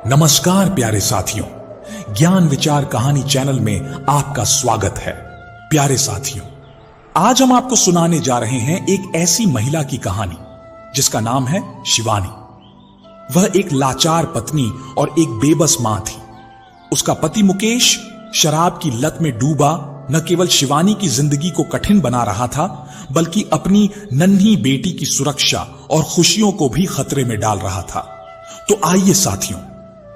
नमस्कार प्यारे साथियों, ज्ञान विचार कहानी चैनल में आपका स्वागत है। प्यारे साथियों, आज हम आपको सुनाने जा रहे हैं एक ऐसी महिला की कहानी जिसका नाम है शिवानी। वह एक लाचार पत्नी और एक बेबस मां थी। उसका पति मुकेश शराब की लत में डूबा न केवल शिवानी की जिंदगी को कठिन बना रहा था, बल्कि अपनी नन्ही बेटी की सुरक्षा और खुशियों को भी खतरे में डाल रहा था। तो आइए साथियों,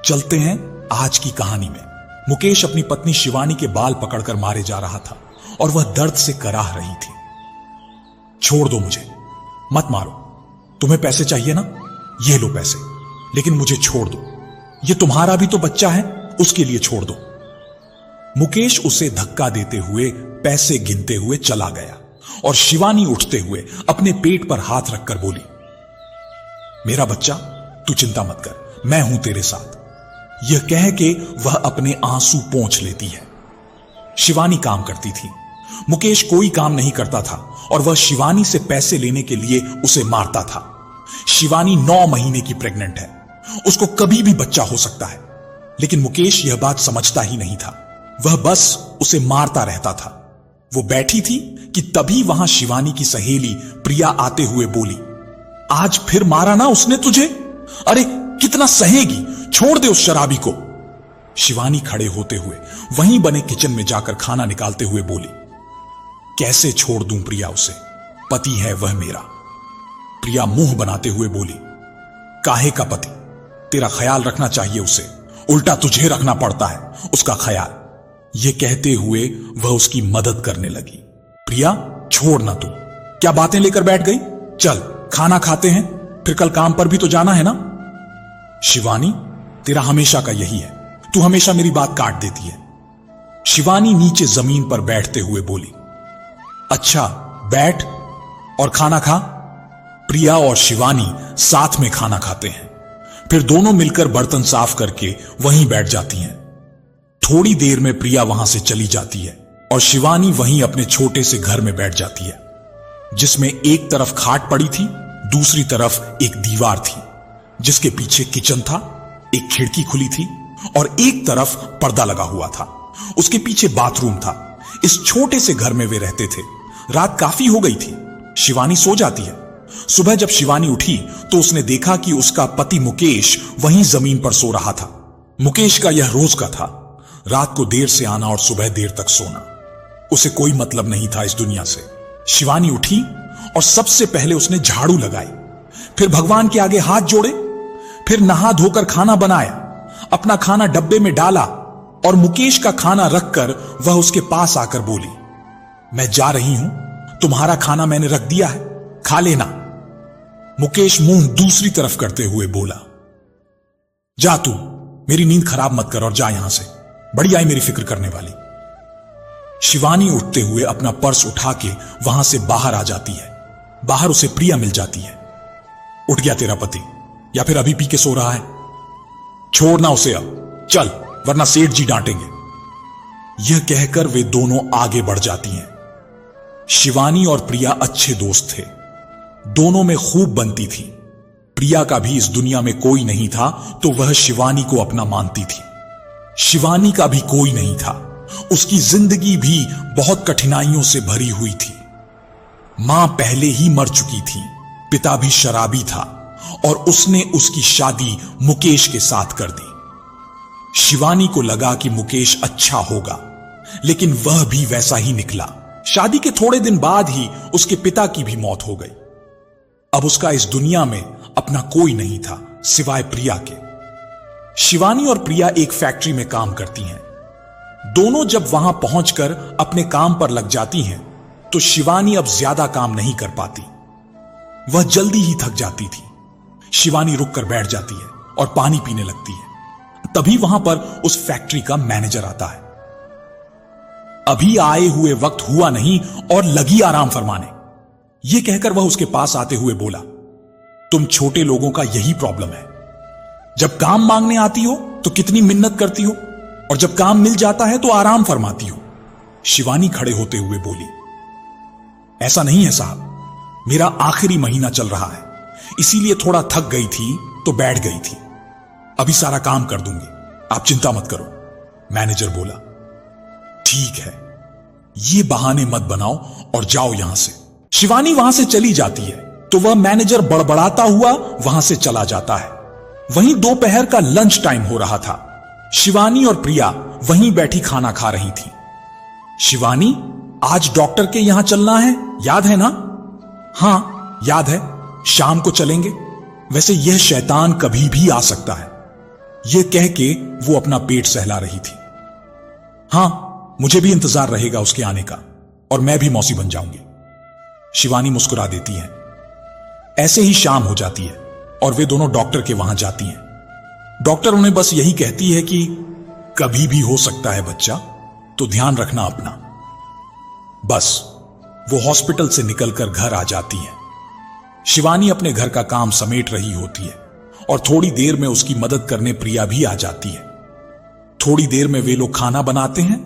चलते हैं आज की कहानी में। मुकेश अपनी पत्नी शिवानी के बाल पकड़कर मारे जा रहा था और वह दर्द से कराह रही थी। छोड़ दो मुझे, मत मारो। तुम्हें पैसे चाहिए ना, ये लो पैसे, लेकिन मुझे छोड़ दो। ये तुम्हारा भी तो बच्चा है, उसके लिए छोड़ दो। मुकेश उसे धक्का देते हुए पैसे गिनते हुए चला गया और शिवानी उठते हुए अपने पेट पर हाथ रखकर बोली, मेरा बच्चा, तू चिंता मत कर, मैं हूं तेरे साथ। यह कह के वह अपने आंसू पोंछ लेती है। शिवानी काम करती थी, मुकेश कोई काम नहीं करता था और वह शिवानी से पैसे लेने के लिए उसे मारता था। शिवानी 9 महीने की प्रेग्नेंट है, उसको कभी भी बच्चा हो सकता है, लेकिन मुकेश यह बात समझता ही नहीं था। वह बस उसे मारता रहता था। वो बैठी थी कि तभी वहां शिवानी की सहेली प्रिया आते हुए बोली, आज फिर मारा ना उसने तुझे? अरे कितना सहेगी, छोड़ दे उस शराबी को। शिवानी खड़े होते हुए वहीं बने किचन में जाकर खाना निकालते हुए बोली, कैसे छोड़ दूं प्रिया उसे, पति है वह मेरा। प्रिया मुंह बनाते हुए बोली, काहे का पति, तेरा ख्याल रखना चाहिए उसे, उल्टा तुझे रखना पड़ता है उसका ख्याल। यह कहते हुए वह उसकी मदद करने लगी। प्रिया छोड़ ना तू, क्या बातें लेकर बैठ गई? चल खाना खाते हैं, फिर कल काम पर भी तो जाना है ना। शिवानी, तेरा हमेशा का यही है, तू हमेशा मेरी बात काट देती है। शिवानी नीचे जमीन पर बैठते हुए बोली, अच्छा बैठ और खाना खा। प्रिया और शिवानी साथ में खाना खाते हैं, फिर दोनों मिलकर बर्तन साफ करके वहीं बैठ जाती हैं। थोड़ी देर में प्रिया वहां से चली जाती है और शिवानी वहीं अपने छोटे से घर में बैठ जाती है, जिसमें एक तरफ खाट पड़ी थी, दूसरी तरफ एक दीवार थी जिसके पीछे किचन था, एक खिड़की खुली थी और एक तरफ पर्दा लगा हुआ था। उसके पीछे बाथरूम था। इस छोटे से घर में वे रहते थे। रात काफी हो गई थी, शिवानी सो जाती है। सुबह जब शिवानी उठी तो उसने देखा कि उसका पति मुकेश वहीं जमीन पर सो रहा था। मुकेश का यह रोज का था, रात को देर से आना और सुबह देर तक सोना। उसे कोई मतलब नहीं था इस दुनिया से। शिवानी उठी और सबसे पहले उसने झाड़ू लगाई, फिर भगवान के आगे हाथ जोड़े, फिर नहा धोकर खाना बनाया, अपना खाना डब्बे में डाला और मुकेश का खाना रखकर वह उसके पास आकर बोली, मैं जा रही हूं, तुम्हारा खाना मैंने रख दिया है, खा लेना। मुकेश मुंह दूसरी तरफ करते हुए बोला, जा तू, मेरी नींद खराब मत कर और जा यहां से, बड़ी आई मेरी फिक्र करने वाली। शिवानी उठते हुए अपना पर्स उठा के वहां से बाहर आ जाती है। बाहर उसे प्रिया मिल जाती है। उठ गया तेरा पति, या फिर अभी पी के सो रहा है? छोड़ना उसे अब, चल, वरना सेठ जी डांटेंगे। यह कहकर वे दोनों आगे बढ़ जाती हैं। शिवानी और प्रिया अच्छे दोस्त थे, दोनों में खूब बनती थी। प्रिया का भी इस दुनिया में कोई नहीं था तो वह शिवानी को अपना मानती थी। शिवानी का भी कोई नहीं था, उसकी जिंदगी भी बहुत कठिनाइयों से भरी हुई थी। मां पहले ही मर चुकी थी, पिता भी शराबी था और उसने उसकी शादी मुकेश के साथ कर दी। शिवानी को लगा कि मुकेश अच्छा होगा, लेकिन वह भी वैसा ही निकला। शादी के थोड़े दिन बाद ही उसके पिता की भी मौत हो गई। अब उसका इस दुनिया में अपना कोई नहीं था सिवाय प्रिया के। शिवानी और प्रिया एक फैक्ट्री में काम करती हैं। दोनों जब वहां पहुंचकर अपने काम पर लग जाती हैं तो शिवानी अब ज्यादा काम नहीं कर पाती, वह जल्दी ही थक जाती थी। शिवानी रुककर बैठ जाती है और पानी पीने लगती है। तभी वहां पर उस फैक्ट्री का मैनेजर आता है। अभी आए हुए वक्त हुआ नहीं और लगी आराम फरमाने, यह कहकर वह उसके पास आते हुए बोला, तुम छोटे लोगों का यही प्रॉब्लम है, जब काम मांगने आती हो तो कितनी मिन्नत करती हो और जब काम मिल जाता है तो आराम फरमाती हो। शिवानी खड़े होते हुए बोली, ऐसा नहीं है साहब, मेरा आखिरी महीना चल रहा है, इसीलिए थोड़ा थक गई थी तो बैठ गई थी। अभी सारा काम कर दूंगी, आप चिंता मत करो। मैनेजर बोला, ठीक है, ये बहाने मत बनाओ और जाओ यहां से। शिवानी वहां से चली जाती है तो वह मैनेजर बड़बड़ाता हुआ वहां से चला जाता है। वहीं दोपहर का लंच टाइम हो रहा था। शिवानी और प्रिया वहीं बैठी खाना खा रही थी। शिवानी, आज डॉक्टर के यहां चलना है, याद है ना? हां याद है, शाम को चलेंगे। वैसे यह शैतान कभी भी आ सकता है। यह कह के वो अपना पेट सहला रही थी। हां, मुझे भी इंतजार रहेगा उसके आने का, और मैं भी मौसी बन जाऊंगी। शिवानी मुस्कुरा देती है। ऐसे ही शाम हो जाती है और वे दोनों डॉक्टर के वहां जाती हैं। डॉक्टर उन्हें बस यही कहती है कि कभी भी हो सकता है बच्चा, तो ध्यान रखना अपना। बस वो हॉस्पिटल से निकलकर घर आ जाती है। शिवानी अपने घर का काम समेट रही होती है और थोड़ी देर में उसकी मदद करने प्रिया भी आ जाती है। थोड़ी देर में वे लोग खाना बनाते हैं।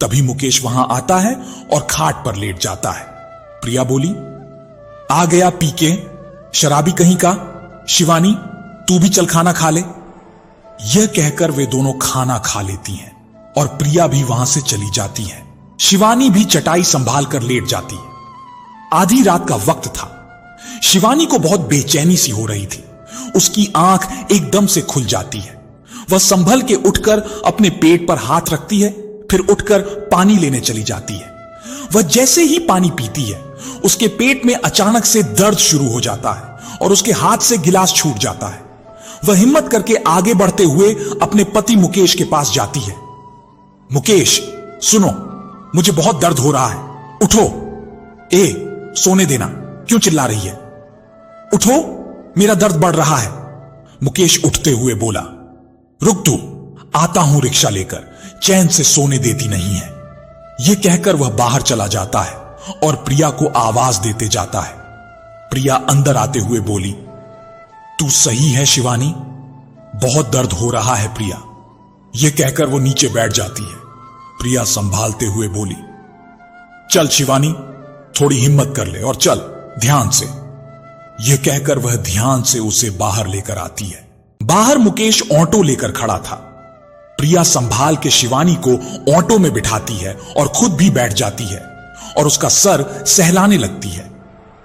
तभी मुकेश वहां आता है और खाट पर लेट जाता है। प्रिया बोली, आ गया पी के, शराबी कहीं का। शिवानी, तू भी चल खाना खा ले। यह कहकर वे दोनों खाना खा लेती हैं और प्रिया भी वहां से चली जाती है। शिवानी भी चटाई संभाल कर लेट जाती है। आधी रात का वक्त था। शिवानी को बहुत बेचैनी सी हो रही थी। उसकी आंख एकदम से खुल जाती है। वह संभल के उठकर अपने पेट पर हाथ रखती है, फिर उठकर पानी लेने चली जाती है। वह जैसे ही पानी पीती है, उसके पेट में अचानक से दर्द शुरू हो जाता है और उसके हाथ से गिलास छूट जाता है। वह हिम्मत करके आगे बढ़ते हुए अपने पति मुकेश के पास जाती है। मुकेश, सुनो, मुझे बहुत दर्द हो रहा है, उठो। सोने देना, क्यों चिल्ला रही है? उठो, मेरा दर्द बढ़ रहा है। मुकेश उठते हुए बोला, रुक तू, आता हूं रिक्शा लेकर, चैन से सोने देती नहीं है। यह कहकर वह बाहर चला जाता है और प्रिया को आवाज देते जाता है। प्रिया अंदर आते हुए बोली, तू सही है शिवानी, बहुत दर्द हो रहा है प्रिया। यह कहकर वो नीचे बैठ जाती है। प्रिया संभालते हुए बोली, चल शिवानी, थोड़ी हिम्मत कर ले और चल ध्यान से। यह कहकर वह ध्यान से उसे बाहर लेकर आती है। बाहर मुकेश ऑटो लेकर खड़ा था। प्रिया संभाल के शिवानी को ऑटो में बिठाती है और खुद भी बैठ जाती है और उसका सर सहलाने लगती है।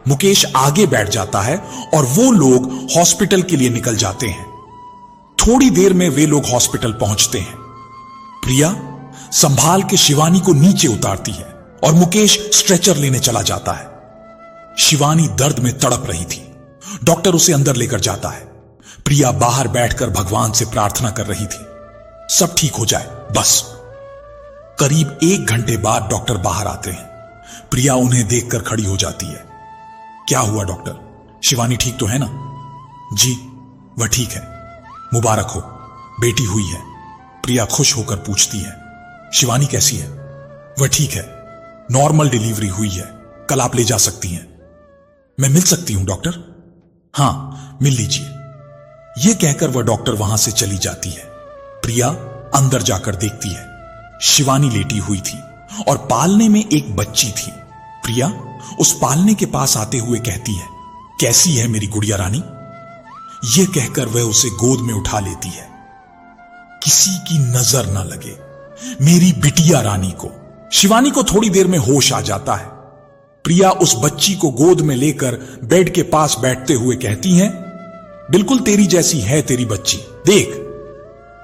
मुकेश आगे बैठ जाता है और वो लोग हॉस्पिटल के लिए निकल जाते हैं। थोड़ी देर में वे लोग हॉस्पिटल पहुंचते हैं। प्रिया संभाल के शिवानी को नीचे उतारती है और मुकेश स्ट्रेचर लेने चला जाता है। शिवानी दर्द में तड़प रही थी। डॉक्टर उसे अंदर लेकर जाता है। प्रिया बाहर बैठकर भगवान से प्रार्थना कर रही थी, सब ठीक हो जाए बस। करीब 1 घंटे बाद डॉक्टर बाहर आते हैं। प्रिया उन्हें देखकर खड़ी हो जाती है। क्या हुआ डॉक्टर, शिवानी ठीक तो है ना? जी, वह ठीक है, मुबारक हो, बेटी हुई है। प्रिया खुश होकर पूछती है, शिवानी कैसी है? वह ठीक है, नॉर्मल डिलीवरी हुई है, कल आप ले जा सकती हैं। मैं मिल सकती हूं डॉक्टर? हां, मिल लीजिए। यह कहकर वह डॉक्टर वहां से चली जाती है। प्रिया अंदर जाकर देखती है। शिवानी लेटी हुई थी और पालने में एक बच्ची थी। प्रिया उस पालने के पास आते हुए कहती है, कैसी है मेरी गुड़िया रानी? यह कहकर वह उसे गोद में उठा लेती है। किसी की नजर ना लगे मेरी बिटिया रानी को। शिवानी को थोड़ी देर में होश आ जाता है। प्रिया उस बच्ची को गोद में लेकर बेड के पास बैठते हुए कहती हैं, बिल्कुल तेरी जैसी है तेरी बच्ची, देख।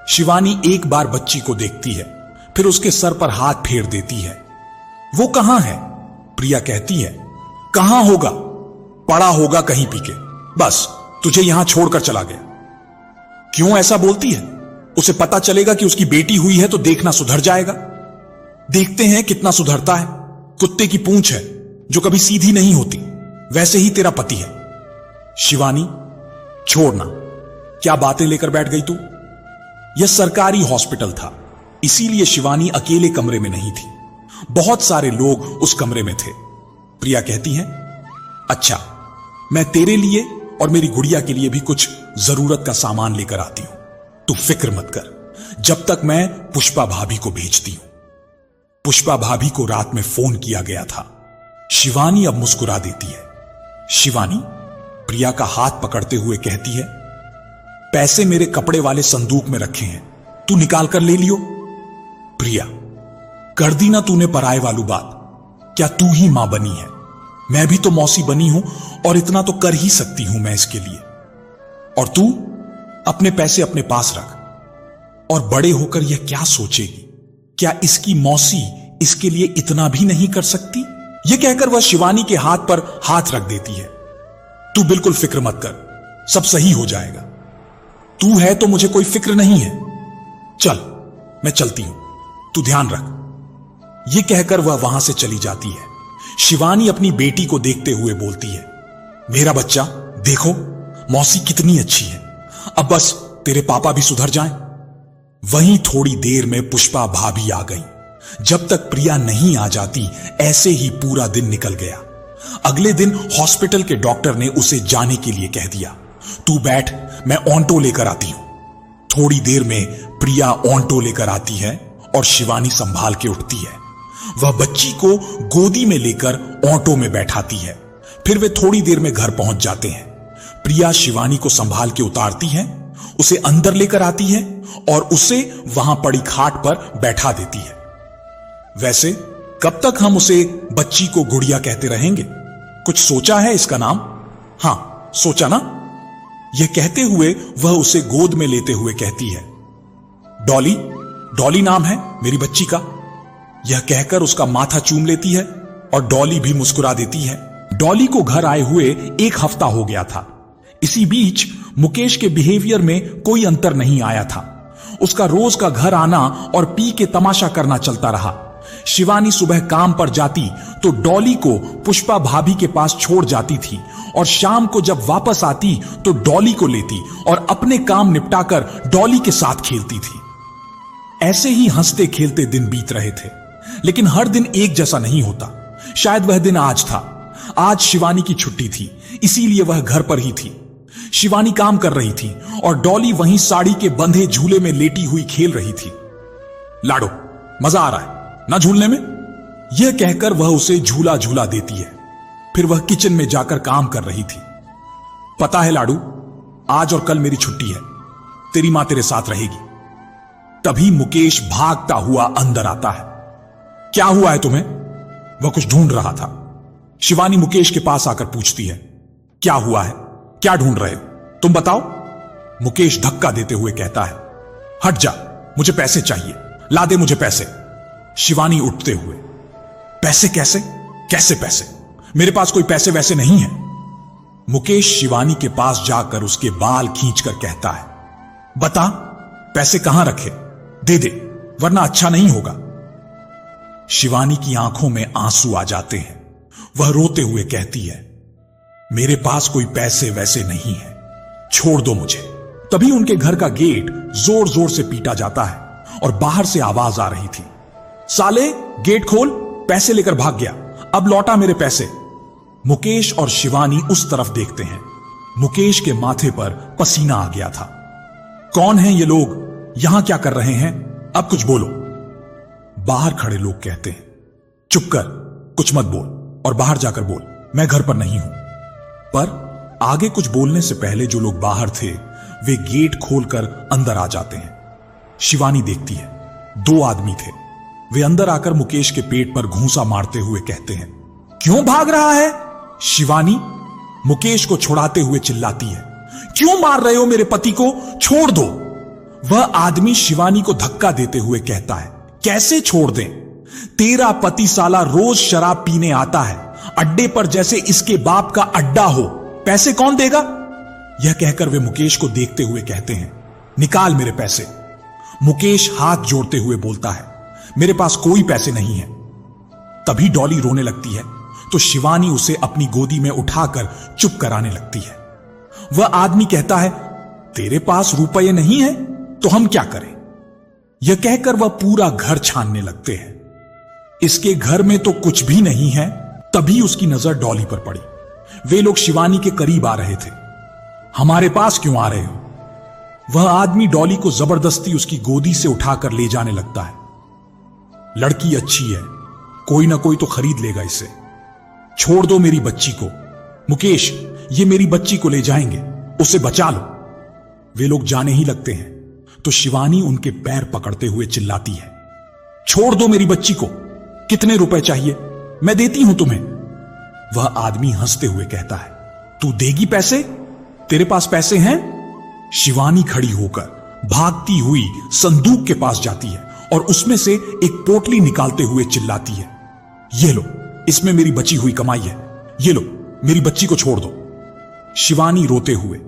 शिवानी एक बार बच्ची को देखती है, फिर उसके सर पर हाथ फेर देती है। वो कहां है? प्रिया कहती है, कहां होगा, पड़ा होगा कहीं पी के, बस तुझे यहां छोड़कर चला गया। क्यों ऐसा बोलती है? उसे पता चलेगा कि उसकी बेटी हुई है तो देखना सुधर जाएगा। देखते हैं कितना सुधरता है। कुत्ते की पूंछ है जो कभी सीधी नहीं होती, वैसे ही तेरा पति है। शिवानी छोड़ना, क्या बातें लेकर बैठ गई तू? यह सरकारी हॉस्पिटल था, इसीलिए शिवानी अकेले कमरे में नहीं थी, बहुत सारे लोग उस कमरे में थे। प्रिया कहती है, अच्छा, मैं तेरे लिए और मेरी गुड़िया के लिए भी कुछ जरूरत का सामान लेकर आती हूं, तू फिक्र मत कर, जब तक मैं पुष्पा भाभी को भेजती हूं। पुष्पा भाभी को रात में फोन किया गया था। शिवानी अब मुस्कुरा देती है। शिवानी प्रिया का हाथ पकड़ते हुए कहती है, पैसे मेरे कपड़े वाले संदूक में रखे हैं, तू निकाल कर ले लियो। प्रिया, कर दी ना तूने पराये वाली बात। क्या तू ही मां बनी है? मैं भी तो मौसी बनी हूं और इतना तो कर ही सकती हूं मैं इसके लिए। और तू अपने पैसे अपने पास रख, और बड़े होकर यह क्या सोचेगी? क्या इसकी मौसी इसके लिए इतना भी नहीं कर सकती? यह कहकर वह शिवानी के हाथ पर हाथ रख देती है। तू बिल्कुल फिक्र मत कर, सब सही हो जाएगा। तू है तो मुझे कोई फिक्र नहीं है। चल, मैं चलती हूं, तू ध्यान रख। यह कहकर वह वहां से चली जाती है। शिवानी अपनी बेटी को देखते हुए बोलती है, मेरा बच्चा, देखो मौसी कितनी अच्छी है, अब बस तेरे पापा भी सुधर जाएं। वहीं थोड़ी देर में पुष्पा भाभी आ गई। जब तक प्रिया नहीं आ जाती, ऐसे ही पूरा दिन निकल गया। अगले दिन हॉस्पिटल के डॉक्टर ने उसे जाने के लिए कह दिया। तू बैठ, मैं ऑन्टो लेकर आती हूं। थोड़ी देर में प्रिया ऑन्टो लेकर आती है और शिवानी संभाल के उठती है। वह बच्ची को गोदी में लेकर ऑटो में बैठाती है। फिर वे थोड़ी देर में घर पहुंच जाते हैं। प्रिया शिवानी को संभाल के उतारती है, उसे अंदर लेकर आती है और उसे वहां पड़ी खाट पर बैठा देती है। वैसे कब तक हम उसे बच्ची को गुड़िया कहते रहेंगे? कुछ सोचा है इसका नाम? हां, सोचा ना? यह कहते हुए वह उसे गोद में लेते हुए कहती है, डॉली, डॉली नाम है मेरी बच्ची का। यह कहकर उसका माथा चूम लेती है और डॉली भी मुस्कुरा देती है। डॉली को घर आए हुए 1 हफ्ता हो गया था। इसी बीच मुकेश के बिहेवियर में कोई अंतर नहीं आया था। उसका रोज का घर आना और पी के तमाशा करना चलता रहा। शिवानी सुबह काम पर जाती तो डॉली को पुष्पा भाभी के पास छोड़ जाती थी और शाम को जब वापस आती तो डॉली को लेती और अपने काम निपटाकर डॉली के साथ खेलती थी। ऐसे ही हंसते खेलते दिन बीत रहे थे, लेकिन हर दिन एक जैसा नहीं होता। शायद वह दिन आज था। आज शिवानी की छुट्टी थी, इसीलिए वह घर पर ही थी। शिवानी काम कर रही थी और डॉली वहीं साड़ी के बंधे झूले में लेटी हुई खेल रही थी। लाडो, मजा आ रहा है ना झूलने में? यह कहकर वह उसे झूला झूला देती है। फिर वह किचन में जाकर काम कर रही थी। पता है लाडू, आज और कल मेरी छुट्टी है, तेरी मां तेरे साथ रहेगी। तभी मुकेश भागता हुआ अंदर आता है। क्या हुआ है तुम्हें? वह कुछ ढूंढ रहा था। शिवानी मुकेश के पास आकर पूछती है, क्या हुआ है? क्या ढूंढ रहे हो? तुम बताओ। मुकेश धक्का देते हुए कहता है, हट जा, मुझे पैसे चाहिए, ला दे मुझे पैसे। शिवानी उठते हुए, पैसे कैसे? कैसे पैसे? मेरे पास कोई पैसे वैसे नहीं है। मुकेश शिवानी के पास जाकर उसके बाल खींचकर कहता है, बता पैसे कहां रखे, दे दे, वरना अच्छा नहीं होगा। शिवानी की आंखों में आंसू आ जाते हैं। वह रोते हुए कहती है, मेरे पास कोई पैसे वैसे नहीं है, छोड़ दो मुझे। तभी उनके घर का गेट जोर जोर से पीटा जाता है और बाहर से आवाज आ रही थी, साले गेट खोल, पैसे लेकर भाग गया, अब लौटा मेरे पैसे। मुकेश और शिवानी उस तरफ देखते हैं। मुकेश के माथे पर पसीना आ गया था। कौन हैं ये लोग? यहां क्या कर रहे हैं? अब कुछ बोलो। बाहर खड़े लोग कहते हैं, चुप कर, कुछ मत बोल और बाहर जाकर बोल, मैं घर पर नहीं हूं। पर आगे कुछ बोलने से पहले जो लोग बाहर थे वे गेट खोलकर अंदर आ जाते हैं। शिवानी देखती है, 2 आदमी थे। वे अंदर आकर मुकेश के पेट पर घूंसा मारते हुए कहते हैं, क्यों भाग रहा है? शिवानी मुकेश को छुड़ाते हुए चिल्लाती है, क्यों मार रहे हो मेरे पति को? छोड़ दो। वह आदमी शिवानी को धक्का देते हुए कहता है, कैसे छोड़ दें? तेरा पति साला रोज शराब पीने आता है, अड्डे पर जैसे इसके बाप का अड्डा हो, पैसे कौन देगा? यह कहकर वे मुकेश को देखते हुए कहते हैं, निकाल मेरे पैसे। मुकेश हाथ जोड़ते हुए बोलता है, मेरे पास कोई पैसे नहीं है। तभी डॉली रोने लगती है तो शिवानी उसे अपनी गोदी में उठाकर चुप कराने लगती है। वह आदमी कहता है, तेरे पास रुपये नहीं है तो हम क्या करें? यह कहकर वह पूरा घर छानने लगते हैं। इसके घर में तो कुछ भी नहीं है। तभी उसकी नजर डॉली पर पड़ी। वे लोग शिवानी के करीब आ रहे थे। हमारे पास क्यों आ रहे हो? वह आदमी डॉली को जबरदस्ती उसकी गोदी से उठाकर ले जाने लगता है। लड़की अच्छी है, कोई ना कोई तो खरीद लेगा इसे, छोड़ दो मेरी बच्ची को। मुकेश, ये मेरी बच्ची को ले जाएंगे, उसे बचा लो। वे लोग जाने ही लगते हैं तो शिवानी उनके पैर पकड़ते हुए चिल्लाती है, छोड़ दो मेरी बच्ची को, कितने रुपए चाहिए, मैं देती हूं तुम्हें। वह आदमी हंसते हुए कहता है, तू देगी पैसे, तेरे पास पैसे हैं? शिवानी खड़ी होकर भागती हुई संदूक के पास जाती है और उसमें से एक पोटली निकालते हुए चिल्लाती है, ये लो, इसमें मेरी बची हुई कमाई है, ये लो, मेरी बच्ची को छोड़ दो। शिवानी रोते हुए,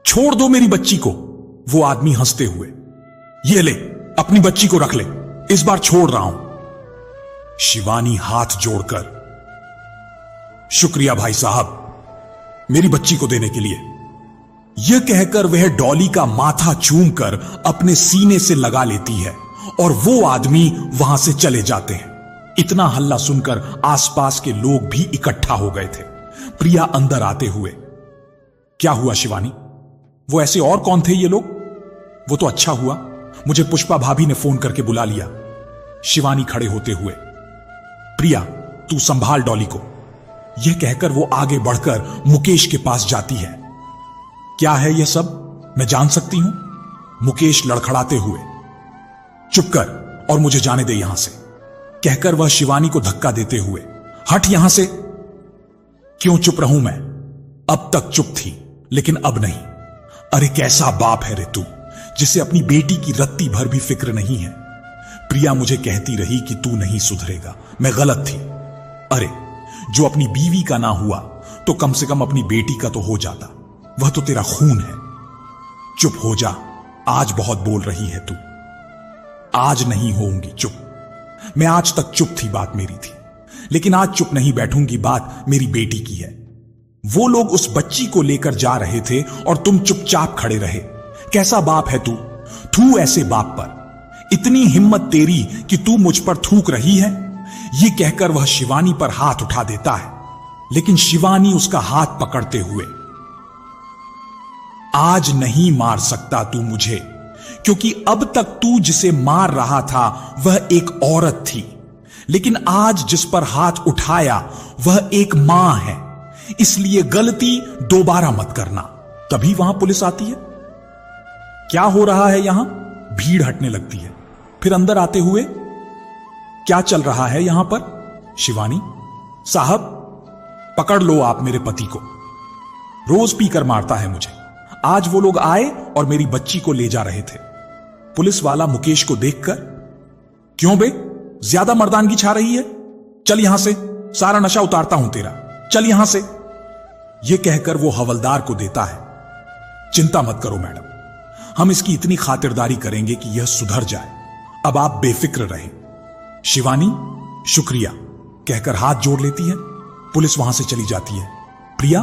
छोड़ दो मेरी बच्ची को। वो आदमी हंसते हुए, ये ले, अपनी बच्ची को रख ले, इस बार छोड़ रहा हूं। शिवानी हाथ जोड़कर, शुक्रिया भाई साहब, मेरी बच्ची को देने के लिए। यह कहकर वह डॉली का माथा चूमकर अपने सीने से लगा लेती है और वो आदमी वहां से चले जाते हैं। इतना हल्ला सुनकर आसपास के लोग भी इकट्ठा हो गए थे। प्रिया अंदर आते हुए, क्या हुआ शिवानी, वो ऐसे और कौन थे ये लोग? वो तो अच्छा हुआ मुझे पुष्पा भाभी ने फोन करके बुला लिया। शिवानी खड़े होते हुए, प्रिया तू संभाल डॉली को। यह कहकर वो आगे बढ़कर मुकेश के पास जाती है। क्या है यह सब, मैं जान सकती हूं? मुकेश लड़खड़ाते हुए, चुप कर और मुझे जाने दे यहां से, कहकर वह शिवानी को धक्का देते हुए, हट यहां से। क्यों चुप रहूं मैं? अब तक चुप थी लेकिन अब नहीं। अरे कैसा बाप है रे तू, जिसे अपनी बेटी की रत्ती भर भी फिक्र नहीं है। प्रिया मुझे कहती रही कि तू नहीं सुधरेगा, मैं गलत थी। अरे जो अपनी बीवी का ना हुआ तो कम से कम अपनी बेटी का तो हो जाता, वह तो तेरा खून है। चुप हो जा, आज बहुत बोल रही है तू। आज नहीं होऊंगी चुप। मैं आज तक चुप थी, बात मेरी थी, लेकिन आज चुप नहीं बैठूंगी, बात मेरी बेटी की है। वो लोग उस बच्ची को लेकर जा रहे थे और तुम चुपचाप खड़े रहे। कैसा बाप है तू? थू ऐसे बाप पर, इतनी हिम्मत तेरी कि तू मुझ पर थूक रही है। यह कहकर वह शिवानी पर हाथ उठा देता है, लेकिन शिवानी उसका हाथ पकड़ते हुए, आज नहीं मार सकता तू मुझे, क्योंकि अब तक तू जिसे मार रहा था वह एक औरत थी, लेकिन आज जिस पर हाथ उठाया वह एक मां है। इसलिए गलती दोबारा मत करना। तभी वहां पुलिस आती है। क्या हो रहा है यहां? भीड़ हटने लगती है। फिर अंदर आते हुए, क्या चल रहा है यहां पर? शिवानी साहब, पकड़ लो आप मेरे पति को, रोज पीकर मारता है मुझे। आज वो लोग आए और मेरी बच्ची को ले जा रहे थे। पुलिस वाला मुकेश को देखकर, क्यों बे, ज्यादा मर्दानगी छा रही है, चल यहां से, सारा नशा उतारता हूं तेरा, चल यहां से। यह कहकर वो हवलदार को देता है, चिंता मत करो मैडम, हम इसकी इतनी खातिरदारी करेंगे कि यह सुधर जाए, अब आप बेफिक्र रहें। शिवानी शुक्रिया कहकर हाथ जोड़ लेती है। पुलिस वहां से चली जाती है। प्रिया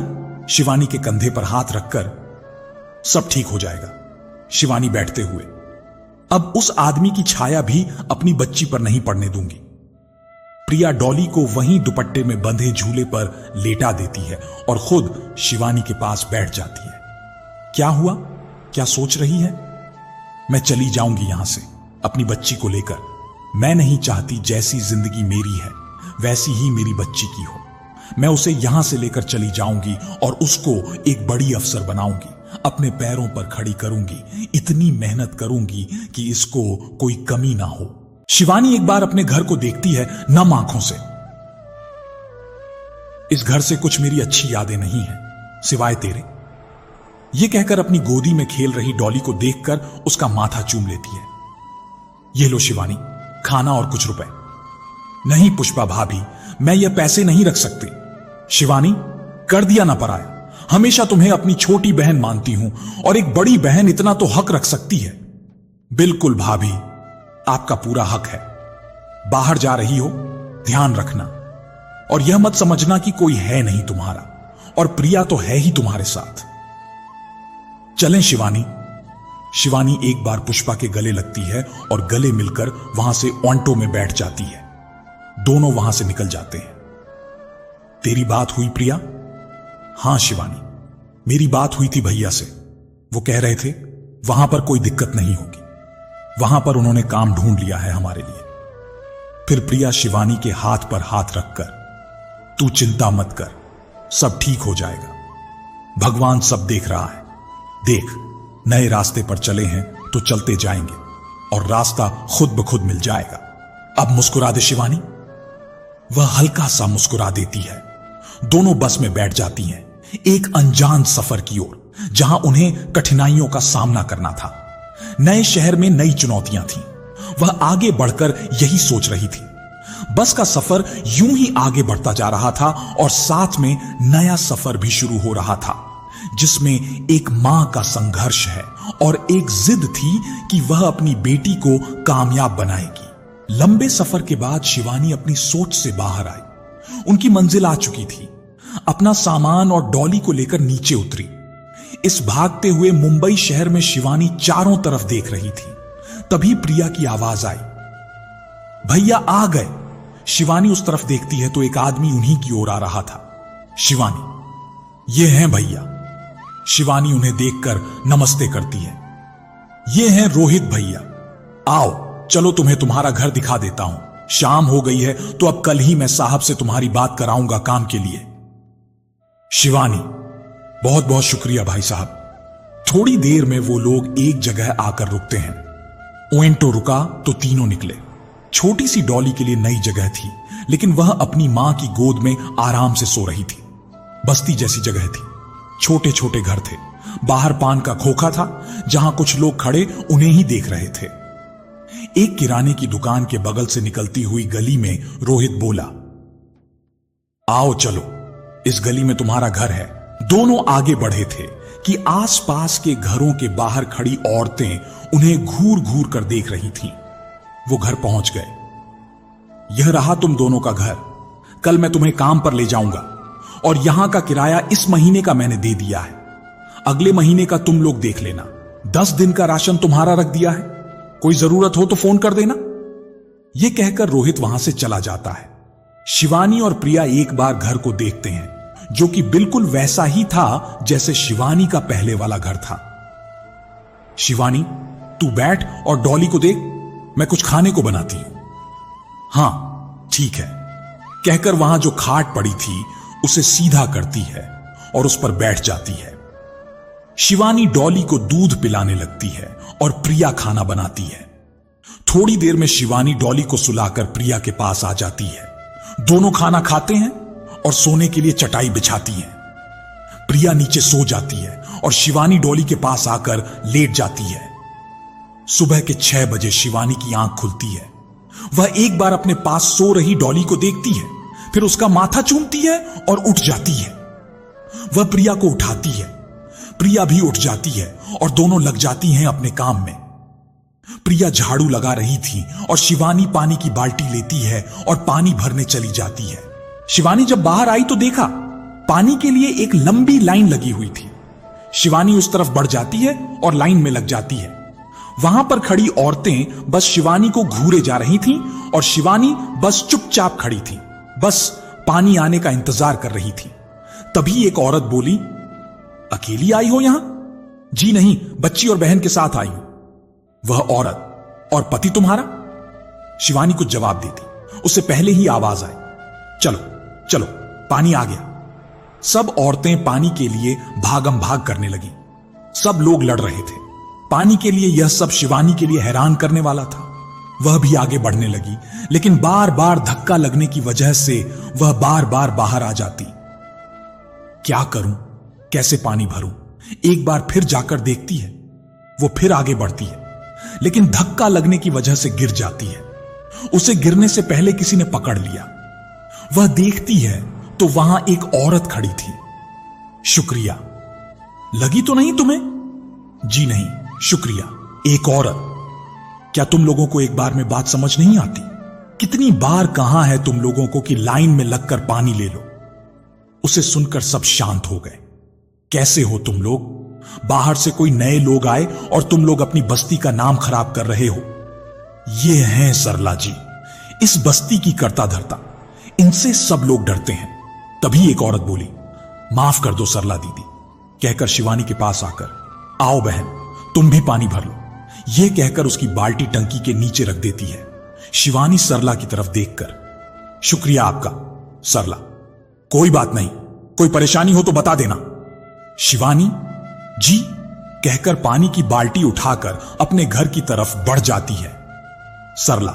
शिवानी के कंधे पर हाथ रखकर, सब ठीक हो जाएगा। शिवानी बैठते हुए, अब उस आदमी की छाया भी अपनी बच्ची पर नहीं पड़ने दूंगी। प्रिया डॉली को वहीं दुपट्टे में बंधे झूले पर लेटा देती है और खुद शिवानी के पास बैठ जाती है। क्या हुआ, क्या सोच रही है? मैं चली जाऊंगी यहां से अपनी बच्ची को लेकर। मैं नहीं चाहती जैसी जिंदगी मेरी है वैसी ही मेरी बच्ची की हो। मैं उसे यहां से लेकर चली जाऊंगी और उसको एक बड़ी अफसर बनाऊंगी, अपने पैरों पर खड़ी करूंगी, इतनी मेहनत करूंगी कि इसको कोई कमी ना हो। शिवानी एक बार अपने घर को देखती है नम आंखों से। इस घर से कुछ मेरी अच्छी यादें नहीं हैं सिवाय तेरे। यह कहकर अपनी गोदी में खेल रही डॉली को देखकर उसका माथा चूम लेती है। ये लो शिवानी, खाना और कुछ रुपए। नहीं पुष्पा भाभी, मैं ये पैसे नहीं रख सकती। शिवानी, कर दिया ना पराया, हमेशा तुम्हें अपनी छोटी बहन मानती हूं और एक बड़ी बहन इतना तो हक रख सकती है। बिल्कुल भाभी, आपका पूरा हक है। बाहर जा रही हो, ध्यान रखना, और यह मत समझना कि कोई है नहीं तुम्हारा, और प्रिया तो है ही तुम्हारे साथ। चलें शिवानी। शिवानी एक बार पुष्पा के गले लगती है और गले मिलकर वहां से ऑन्टो में बैठ जाती है। दोनों वहां से निकल जाते हैं। तेरी बात हुई प्रिया? हां शिवानी, मेरी बात हुई थी भैया से। वो कह रहे थे वहां पर कोई दिक्कत नहीं होगी, वहां पर उन्होंने काम ढूंढ लिया है हमारे लिए। फिर प्रिया शिवानी के हाथ पर हाथ रखकर, तू चिंता मत कर, सब ठीक हो जाएगा, भगवान सब देख रहा है। देख, नए रास्ते पर चले हैं तो चलते जाएंगे और रास्ता खुद ब खुद मिल जाएगा। अब मुस्कुरा दे शिवानी। वह हल्का सा मुस्कुरा देती है। दोनों बस में बैठ जाती हैं, एक अनजान सफर की ओर, जहां उन्हें कठिनाइयों का सामना करना था। नए शहर में नई चुनौतियां थीं। वह आगे बढ़कर यही सोच रही थी। बस का सफर यूं ही आगे बढ़ता जा रहा था और साथ में नया सफर भी शुरू हो रहा था, जिसमें एक मां का संघर्ष है और एक जिद थी कि वह अपनी बेटी को कामयाब बनाएगी। लंबे सफर के बाद शिवानी अपनी सोच से बाहर आई। उनकी मंजिल आ चुकी थी। अपना सामान और डॉली को लेकर नीचे उतरी। इस भागते हुए मुंबई शहर में शिवानी चारों तरफ देख रही थी। तभी प्रिया की आवाज आई, भैया आ गए। शिवानी उस तरफ देखती है तो एक आदमी उन्हीं की ओर आ रहा था। शिवानी, ये हैं भैया। शिवानी उन्हें देखकर नमस्ते करती है। ये हैं रोहित भैया। आओ चलो तुम्हें तुम्हारा घर दिखा देता हूं। शाम हो गई है तो अब कल ही मैं साहब से तुम्हारी बात कराऊंगा काम के लिए। शिवानी, बहुत बहुत शुक्रिया भाई साहब। थोड़ी देर में वो लोग एक जगह आकर रुकते हैं। ओएंटो रुका तो तीनों निकले। छोटी सी डॉली के लिए नई जगह थी, लेकिन वह अपनी मां की गोद में आराम से सो रही थी। बस्ती जैसी जगह थी। छोटे छोटे घर थे। बाहर पान का खोखा था, जहां कुछ लोग खड़े उन्हें ही देख रहे थे। एक किराने की दुकान के बगल से निकलती हुई गली में रोहित बोला, आओ चलो, इस गली में तुम्हारा घर है। दोनों आगे बढ़े थे कि आसपास के घरों के बाहर खड़ी औरतें उन्हें घूर घूर कर देख रही थीं। वो घर पहुंच गए। यह रहा तुम दोनों का घर। कल मैं तुम्हें काम पर ले जाऊंगा और यहां का किराया इस महीने का मैंने दे दिया है। अगले महीने का तुम लोग देख लेना। 10 दिन का राशन तुम्हारा रख दिया है। कोई जरूरत हो तो फोन कर देना। यह कहकर रोहित वहां से चला जाता है। शिवानी और प्रिया एक बार घर को देखते हैं, जो कि बिल्कुल वैसा ही था जैसे शिवानी का पहले वाला घर था। शिवानी, तू बैठ और डॉली को देख, मैं कुछ खाने को बनाती हूं। हां ठीक है, कहकर वहां जो खाट पड़ी थी उसे सीधा करती है और उस पर बैठ जाती है। शिवानी डॉली को दूध पिलाने लगती है और प्रिया खाना बनाती है। थोड़ी देर में शिवानी डॉली को सुलाकर प्रिया के पास आ जाती है। दोनों खाना खाते हैं और सोने के लिए चटाई बिछाती हैं। प्रिया नीचे सो जाती है और शिवानी डॉली के पास आकर लेट जाती है। सुबह के 6 बजे शिवानी की आंख खुलती है। वह एक बार अपने पास सो रही डॉली को देखती है, फिर उसका माथा चूमती है और उठ जाती है। वह प्रिया को उठाती है। प्रिया भी उठ जाती है और दोनों लग जाती हैं अपने काम में। प्रिया झाड़ू लगा रही थी और शिवानी पानी की बाल्टी लेती है और पानी भरने चली जाती है। शिवानी जब बाहर आई तो देखा पानी के लिए एक लंबी लाइन लगी हुई थी। शिवानी उस तरफ बढ़ जाती है और लाइन में लग जाती है। वहां पर खड़ी औरतें बस शिवानी को घूरे जा रही थीं और शिवानी बस चुपचाप खड़ी थी, बस पानी आने का इंतजार कर रही थी। तभी एक औरत बोली, अकेली आई हो यहां? जी नहीं, बच्ची और बहन के साथ आई हूं। वह औरत, और पति तुम्हारा? शिवानी कुछ जवाब देती, उससे पहले ही आवाज आई, चलो चलो पानी आ गया। सब औरतें पानी के लिए भागम भाग करने लगी। सब लोग लड़ रहे थे पानी के लिए। यह सब शिवानी के लिए हैरान करने वाला था। वह भी आगे बढ़ने लगी, लेकिन बार बार धक्का लगने की वजह से वह बार बार बाहर आ जाती। क्या करूं, कैसे पानी भरूं? एक बार फिर जाकर देखती है। वो फिर आगे बढ़ती है, लेकिन धक्का लगने की वजह से गिर जाती है। उसे गिरने से पहले किसी ने पकड़ लिया। वह देखती है तो वहां एक औरत खड़ी थी। शुक्रिया। लगी तो नहीं तुम्हें? जी नहीं, शुक्रिया। एक औरत। क्या तुम लोगों को एक बार में बात समझ नहीं आती? कितनी बार कहा है तुम लोगों को कि लाइन में लगकर पानी ले लो? उसे सुनकर सब शांत हो गए। कैसे हो तुम लोग? बाहर से कोई नए लोग आए और तुम लोग अपनी बस्ती का नाम खराब कर रहे हो। ये हैं सरला जी, इस बस्ती की कर्ता धर्ता। इनसे सब लोग डरते हैं। तभी एक औरत बोली, माफ कर दो सरला दीदी, कहकर शिवानी के पास आकर, आओ बहन तुम भी पानी भर लो, यह कहकर उसकी बाल्टी टंकी के नीचे रख देती है। शिवानी सरला की तरफ देखकर, शुक्रिया आपका सरला। कोई बात नहीं, कोई परेशानी हो तो बता देना। शिवानी, जी, कहकर पानी की बाल्टी उठाकर अपने घर की तरफ बढ़ जाती है। सरला,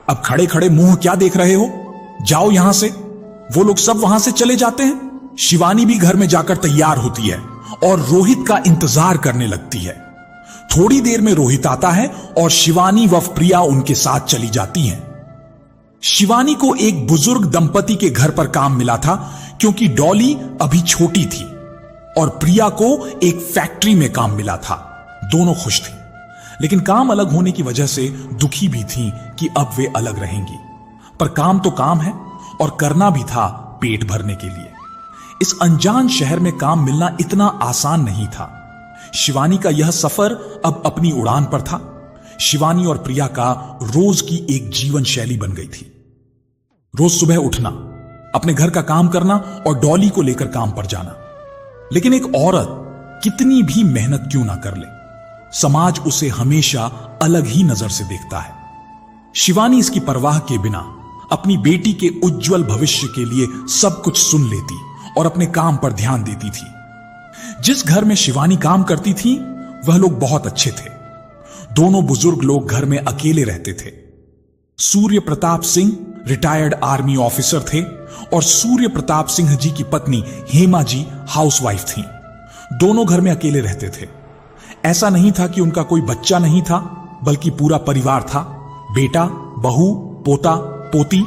अब खड़े खड़े मुंह क्या देख रहे हो, जाओ यहां से। वो लोग सब वहां से चले जाते हैं। शिवानी भी घर में जाकर तैयार होती है और रोहित का इंतजार करने लगती है। थोड़ी देर में रोहित आता है और शिवानी व प्रिया उनके साथ चली जाती हैं। शिवानी को एक बुजुर्ग दंपति के घर पर काम मिला था, क्योंकि डॉली अभी छोटी थी, और प्रिया को एक फैक्ट्री में काम मिला था। दोनों खुश थी, लेकिन काम अलग होने की वजह से दुखी भी थी कि अब वे अलग रहेंगी। पर काम तो काम है और करना भी था पेट भरने के लिए। इस अनजान शहर में काम मिलना इतना आसान नहीं था। शिवानी का यह सफर अब अपनी उड़ान पर था। शिवानी और प्रिया का रोज की एक जीवन शैली बन गई थी। रोज सुबह उठना, अपने घर का काम करना और डॉली को लेकर काम पर जाना। लेकिन एक औरत कितनी भी मेहनत क्यों ना कर ले, समाज उसे हमेशा अलग ही नजर से देखता है। शिवानी इसकी परवाह के बिना अपनी बेटी के उज्जवल भविष्य के लिए सब कुछ सुन लेती और अपने काम पर ध्यान देती थी। जिस घर में शिवानी काम करती थी वह लोग बहुत अच्छे थे। दोनों बुजुर्ग लोग घर में अकेले रहते थे। Surya Pratap Singh retired army officer थे और सूर्य प्रताप सिंह जी की पत्नी हेमा जी हाउसवाइफ थीं। दोनों घर में अकेले रहते थे। ऐसा नहीं था कि उनका कोई बच्चा नहीं था, बल्कि पूरा परिवार था, बेटा, बहू, पोता, पोती।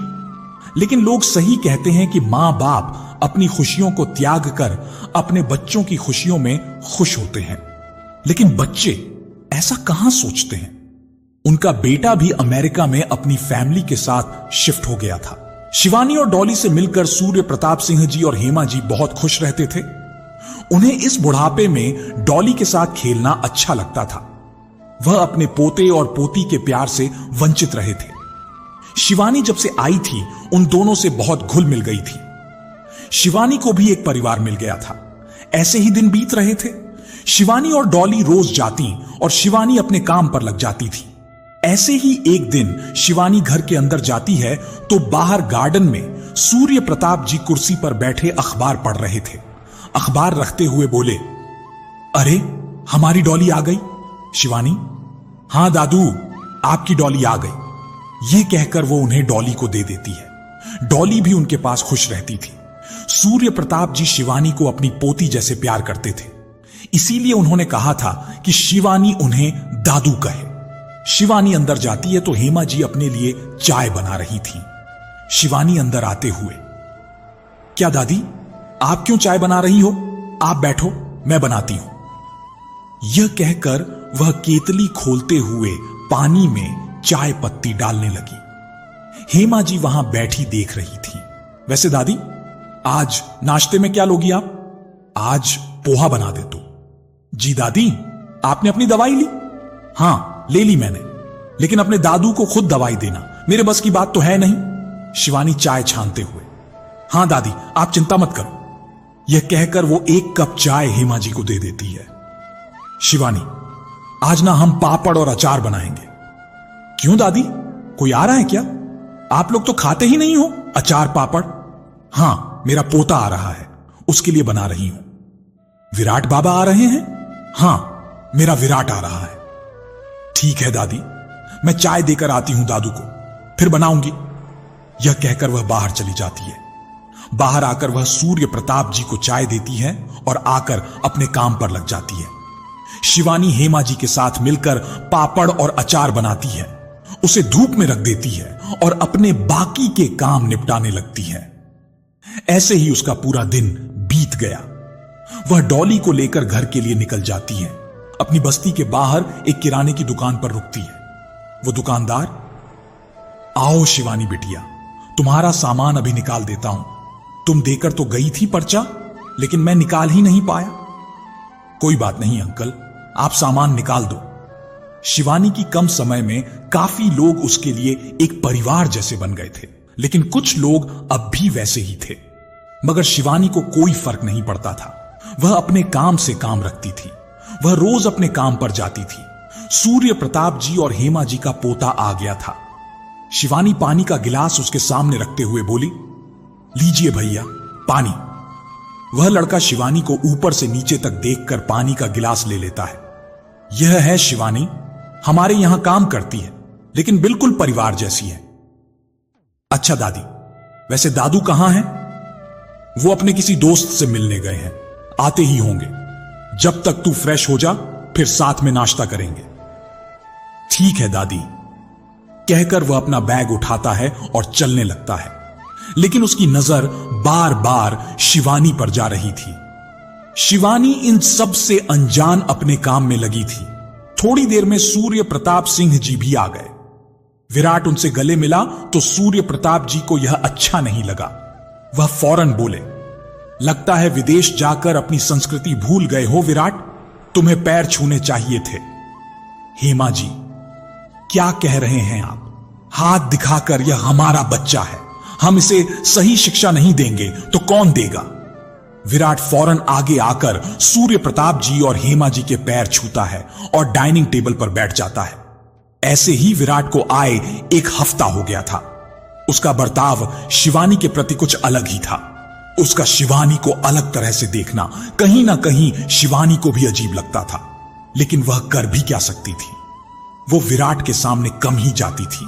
लेकिन लोग सही कहते हैं कि मां बाप अपनी खुशियों को त्याग कर अपने बच्चों की खुशियों में खुश होते हैं। लेकिन बच्चे ऐसा कहां सोचते हैं। उनका बेटा भी अमेरिका में अपनी फैमिली के साथ शिफ्ट हो गया था। शिवानी और डॉली से मिलकर सूर्य प्रताप सिंह जी और हेमा जी बहुत खुश रहते थे। उन्हें इस बुढ़ापे में डॉली के साथ खेलना अच्छा लगता था। वह अपने पोते और पोती के प्यार से वंचित रहे थे। शिवानी जब से आई थी उन दोनों से बहुत घुल मिल गई थी। शिवानी को भी एक परिवार मिल गया था। ऐसे ही दिन बीत रहे थे। शिवानी और डॉली रोज जाती और शिवानी अपने काम पर लग जाती थी। ऐसे ही एक दिन शिवानी घर के अंदर जाती है तो बाहर गार्डन में सूर्य प्रताप जी कुर्सी पर बैठे अखबार पढ़ रहे थे। अखबार रखते हुए बोले, अरे हमारी डॉली आ गई। शिवानी, हां दादू, आपकी डॉली आ गई। यह कहकर वो उन्हें डॉली को दे देती है। डॉली भी उनके पास खुश रहती थी। सूर्य प्रताप जी शिवानी को अपनी पोती जैसे प्यार करते थे, इसीलिए उन्होंने कहा था कि शिवानी उन्हें दादू कहे। शिवानी अंदर जाती है तो हेमा जी अपने लिए चाय बना रही थी। शिवानी अंदर आते हुए, क्या दादी, आप क्यों चाय बना रही हो? आप बैठो, मैं बनाती हूं। यह कहकर वह केतली खोलते हुए पानी में चाय पत्ती डालने लगी। हेमा जी वहां बैठी देख रही थी। वैसे दादी, आज नाश्ते में क्या लोगी आप? आज पोहा बना दे तू। जी दादी, आपने अपनी दवाई ली? हां, ले ली मैंने, लेकिन अपने दादू को खुद दवाई देना मेरे बस की बात तो है नहीं। शिवानी चाय छानते हुए, हां दादी, आप चिंता मत करो। यह कहकर वो एक कप चाय हेमा जी को दे देती है। शिवानी, आज ना हम पापड़ और अचार बनाएंगे। क्यों दादी, कोई आ रहा है क्या? आप लोग तो खाते ही नहीं हो अचार पापड़। हां, मेरा पोता आ रहा है, उसके लिए बना रही हूं। विराट बाबा आ रहे हैं? हां, मेरा विराट आ रहा है। ठीक है दादी, मैं चाय देकर आती हूं दादू को, फिर बनाऊंगी। यह कहकर वह बाहर चली जाती है। बाहर आकर वह सूर्य प्रताप जी को चाय देती है और आकर अपने काम पर लग जाती है। शिवानी हेमा जी के साथ मिलकर पापड़ और अचार बनाती है, उसे धूप में रख देती है और अपने बाकी के काम निपटाने लगती है। ऐसे ही उसका पूरा दिन बीत गया। वह डॉली को लेकर घर के लिए निकल जाती है। अपनी बस्ती के बाहर एक किराने की दुकान पर रुकती है। वो दुकानदार, आओ शिवानी बिटिया, तुम्हारा सामान अभी निकाल देता हूं। तुम देकर तो गई थी पर्चा, लेकिन मैं निकाल ही नहीं पाया। कोई बात नहीं अंकल, आप सामान निकाल दो। शिवानी की कम समय में काफी लोग उसके लिए एक परिवार जैसे बन गए थे, लेकिन कुछ लोग अब भी वैसे ही थे। मगर शिवानी को कोई फर्क नहीं पड़ता था। वह अपने काम से काम रखती थी। वह रोज अपने काम पर जाती थी। सूर्य प्रताप जी और हेमा जी का पोता आ गया था। शिवानी पानी का गिलास उसके सामने रखते हुए बोली, लीजिए भैया पानी। वह लड़का शिवानी को ऊपर से नीचे तक देखकर पानी का गिलास ले लेता है। यह है शिवानी, हमारे यहां काम करती है, लेकिन बिल्कुल परिवार जैसी है। अच्छा दादी, वैसे दादू कहां हैं? वो अपने किसी दोस्त से मिलने गए हैं, आते ही होंगे। जब तक तू फ्रेश हो जा, फिर साथ में नाश्ता करेंगे। ठीक है दादी, कहकर वह अपना बैग उठाता है और चलने लगता है, लेकिन उसकी नजर बार बार शिवानी पर जा रही थी। शिवानी इन सब से अनजान अपने काम में लगी थी। थोड़ी देर में सूर्य प्रताप सिंह जी भी आ गए। विराट उनसे गले मिला तो सूर्य प्रताप जी को यह अच्छा नहीं लगा। वह फौरन बोले, लगता है विदेश जाकर अपनी संस्कृति भूल गए हो विराट, तुम्हें पैर छूने चाहिए थे। हेमा जी, क्या कह रहे हैं आप? हाथ दिखाकर यह हमारा बच्चा है, हम इसे सही शिक्षा नहीं देंगे तो कौन देगा? विराट फौरन आगे आकर सूर्य प्रताप जी और हेमा जी के पैर छूता है और डाइनिंग टेबल पर बैठ जाता है। ऐसे ही विराट को आए 1 हफ्ता हो गया था। उसका बर्ताव शिवानी के प्रति कुछ अलग ही था। उसका शिवानी को अलग तरह से देखना कहीं ना कहीं शिवानी को भी अजीब लगता था, लेकिन वह कर भी क्या सकती थी? वो विराट के सामने कम ही जाती थी।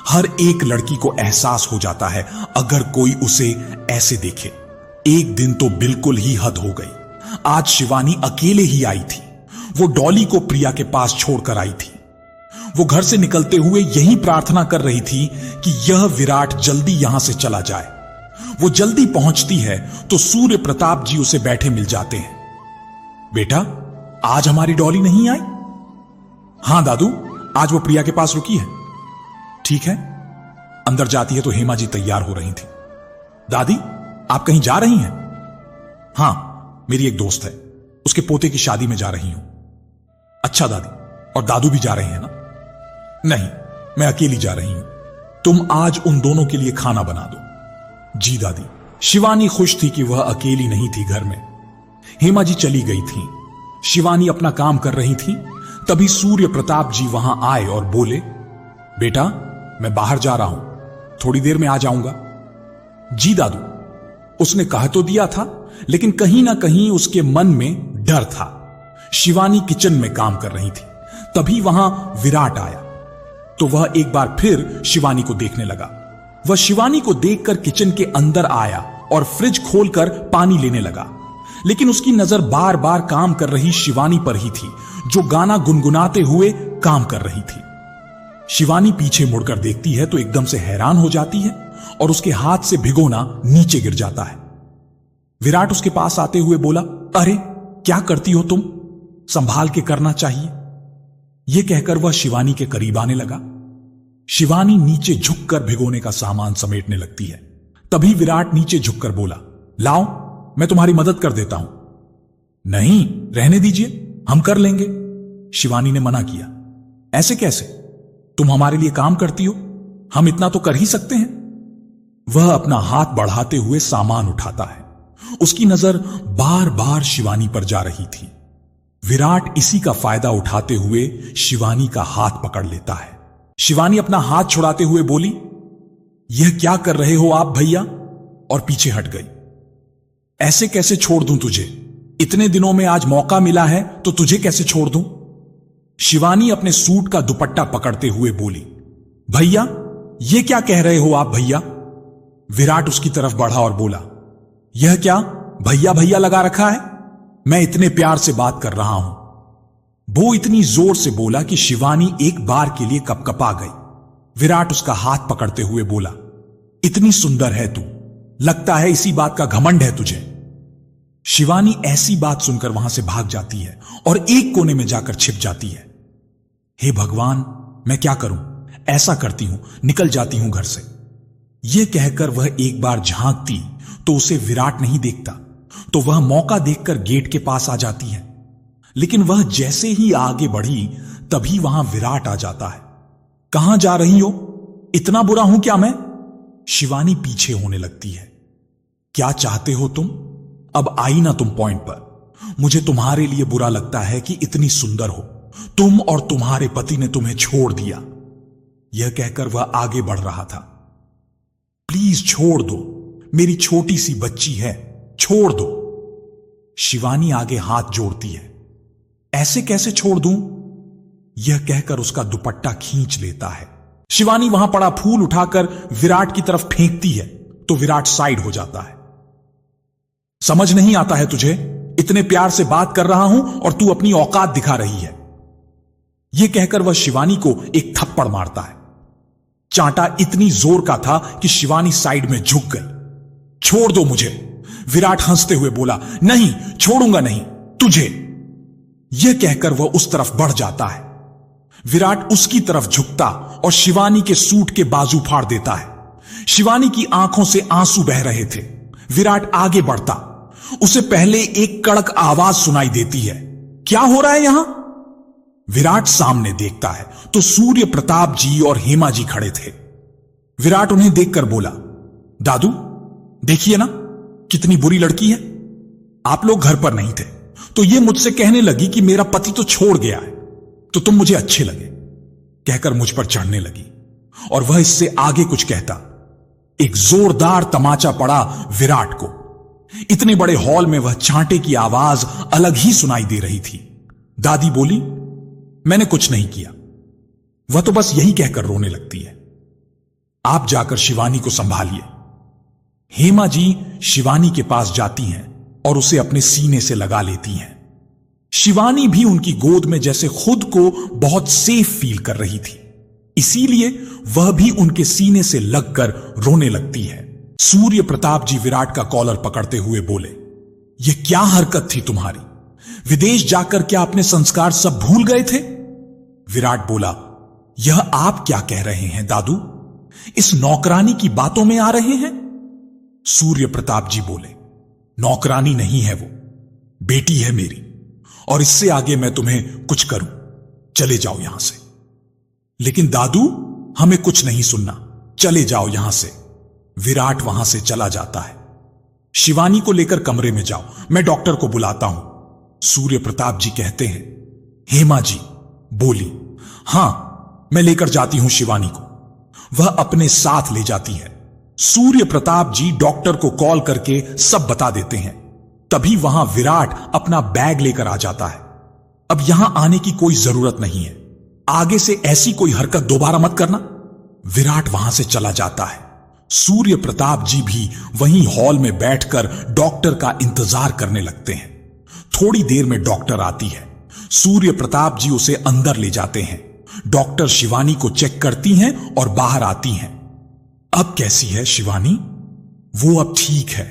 हर एक लड़की को एहसास हो जाता है अगर कोई उसे ऐसे देखे। एक दिन तो बिल्कुल ही हद हो गई। आज शिवानी अकेले ही आई थी। वो डॉली को प्रिया के पास छोड़कर आई थी। वो घर से निकलते हुए यही प्रार्थना कर रही थी कि यह विराट जल्दी यहां से चला जाए। वो जल्दी पहुंचती है तो सूर्य प्रताप जी उसे बैठे मिल जाते हैं। बेटा, आज हमारी डॉली नहीं आई? हां दादू, आज वो प्रिया के पास रुकी है। ठीक है। अंदर जाती है तो हेमा जी तैयार हो रही थी। दादी, आप कहीं जा रही हैं? हां, मेरी एक दोस्त है, उसके पोते की शादी में जा रही हूं। अच्छा दादी, और दादू भी जा रहे हैं ना? नहीं, मैं अकेली जा रही हूं। तुम आज उन दोनों के लिए खाना बना दो। जी दादी। शिवानी खुश थी कि वह अकेली नहीं थी घर में। हेमा जी चली गई थी। शिवानी अपना काम कर रही थी। तभी सूर्य प्रताप जी वहां आए और बोले, बेटा, मैं बाहर जा रहा हूं, थोड़ी देर में आ जाऊंगा। जी दादू। उसने कह तो दिया था, लेकिन कहीं ना कहीं उसके मन में डर था। शिवानी किचन में काम कर रही थी। तभी वहां विराट आया तो वह एक बार फिर शिवानी को देखने लगा। वह शिवानी को देखकर किचन के अंदर आया और फ्रिज खोलकर पानी लेने लगा, लेकिन उसकी नजर बार बार काम कर रही शिवानी पर ही थी, जो गाना गुनगुनाते हुए काम कर रही थी। शिवानी पीछे मुड़कर देखती है तो एकदम से हैरान हो जाती है और उसके हाथ से भिगोना नीचे गिर जाता है। विराट उसके पास आते हुए बोला, अरे क्या करती हो तुम? संभाल के करना चाहिए। यह कहकर वह शिवानी के करीब आने लगा। शिवानी नीचे झुककर भिगोने का सामान समेटने लगती है। तभी विराट नीचे झुककर बोला, लाओ, मैं तुम्हारी मदद कर देता हूं। नहीं, रहने दीजिए, हम कर लेंगे। शिवानी ने मना किया। ऐसे कैसे? तुम हमारे लिए काम करती हो, हम इतना तो कर ही सकते हैं। वह अपना हाथ बढ़ाते हुए सामान उठाता है। उसकी नजर बार बार शिवानी पर जा रही थी। विराट इसी का फायदा उठाते हुए शिवानी का हाथ पकड़ लेता है। शिवानी अपना हाथ छुड़ाते हुए बोली, यह क्या कर रहे हो आप भैया? और पीछे हट गई। ऐसे कैसे छोड़ दूं तुझे? इतने दिनों में आज मौका मिला है तो तुझे कैसे छोड़ दूं? शिवानी अपने सूट का दुपट्टा पकड़ते हुए बोली, भैया, यह क्या कह रहे हो आप भैया? विराट उसकी तरफ बढ़ा और बोला, यह क्या भैया भैया लगा रखा है? मैं इतने प्यार से बात कर रहा हूं। वो इतनी जोर से बोला कि शिवानी एक बार के लिए कपकपा गई। विराट उसका हाथ पकड़ते हुए बोला, इतनी सुंदर है तू, लगता है इसी बात का घमंड है तुझे। शिवानी ऐसी बात सुनकर वहां से भाग जाती है और एक कोने में जाकर छिप जाती है। हे भगवान, मैं क्या करूं? ऐसा करती हूं, निकल जाती हूं घर से। यह कहकर वह एक बार झांकती तो उसे विराट नहीं देखता, तो वह मौका देखकर गेट के पास आ जाती है। लेकिन वह जैसे ही आगे बढ़ी तभी वहां विराट आ जाता है। कहां जा रही हो? इतना बुरा हूं क्या मैं? शिवानी पीछे होने लगती है। क्या चाहते हो तुम? अब आई ना तुम पॉइंट पर। मुझे तुम्हारे लिए बुरा लगता है कि इतनी सुंदर हो तुम और तुम्हारे पति ने तुम्हें छोड़ दिया। यह कहकर वह आगे बढ़ रहा था। प्लीज छोड़ दो, मेरी छोटी सी बच्ची है, छोड़ दो। शिवानी आगे हाथ जोड़ती है। ऐसे कैसे छोड़ दूं? यह कहकर उसका दुपट्टा खींच लेता है। शिवानी वहां पड़ा फूल उठाकर विराट की तरफ फेंकती है तो विराट साइड हो जाता है। समझ नहीं आता है तुझे? इतने प्यार से बात कर रहा हूं और तू अपनी औकात दिखा रही है। यह कहकर वह शिवानी को एक थप्पड़ मारता है। चांटा इतनी जोर का था कि शिवानी साइड में झुक गई। छोड़ दो मुझे, विराट हंसते हुए बोला। नहीं, छोड़ूंगा नहीं तुझे। यह कहकर वह उस तरफ बढ़ जाता है। विराट उसकी तरफ झुकता और शिवानी के सूट के बाजू फाड़ देता है। शिवानी की आंखों से आंसू बह रहे थे। विराट आगे बढ़ता। उसे पहले एक कड़क आवाज सुनाई देती है। क्या हो रहा है यहां? विराट सामने देखता है तो सूर्य प्रताप जी और हेमा जी खड़े थे। विराट उन्हें देखकर बोला, दादू देखिए ना कितनी बुरी लड़की है। आप लोग घर पर नहीं थे तो यह मुझसे कहने लगी कि मेरा पति तो छोड़ गया है, तो तुम मुझे अच्छे लगे, कहकर मुझ पर चढ़ने लगी। और वह इससे आगे कुछ कहता। एक जोरदार तमाचा पड़ा विराट को। इतने बड़े हॉल में वह चांटे की आवाज अलग ही सुनाई दे रही थी। दादी बोली, मैंने कुछ नहीं किया। वह तो बस यही कहकर रोने लगती है। आप जाकर शिवानी को संभालिए। हेमा जी शिवानी के पास जाती हैं और उसे अपने सीने से लगा लेती हैं। शिवानी भी उनकी गोद में जैसे खुद को बहुत सेफ फील कर रही थी, इसीलिए वह भी उनके सीने से लगकर रोने लगती है। सूर्य प्रताप जी विराट का कॉलर पकड़ते हुए बोले, यह क्या हरकत थी तुम्हारी? विदेश जाकर क्या अपने संस्कार सब भूल गए थे? विराट बोला, यह आप क्या कह रहे हैं दादू? इस नौकरानी की बातों में आ रहे हैं? सूर्य प्रताप जी बोले, नौकरानी नहीं है वो, बेटी है मेरी, और इससे आगे मैं तुम्हें कुछ करूं, चले जाओ यहां से। लेकिन दादू, हमें कुछ नहीं सुनना, चले जाओ यहां से। विराट वहां से चला जाता है। शिवानी को लेकर कमरे में जाओ, मैं डॉक्टर को बुलाता हूं, सूर्य प्रताप जी कहते हैं। हेमा जी बोली, हां मैं लेकर जाती हूं शिवानी को। वह अपने साथ ले जाती है। सूर्य प्रताप जी डॉक्टर को कॉल करके सब बता देते हैं। तभी वहां विराट अपना बैग लेकर आ जाता है। अब यहां आने की कोई जरूरत नहीं है, आगे से ऐसी कोई हरकत दोबारा मत करना। विराट वहां से चला जाता है। सूर्य प्रताप जी भी वहीं हॉल में बैठकर डॉक्टर का इंतजार करने लगते हैं। थोड़ी देर में डॉक्टर आती है। सूर्य प्रताप जी उसे अंदर ले जाते हैं। डॉक्टर शिवानी को चेक करती हैं और बाहर आती हैं। अब कैसी है शिवानी? वो अब ठीक है,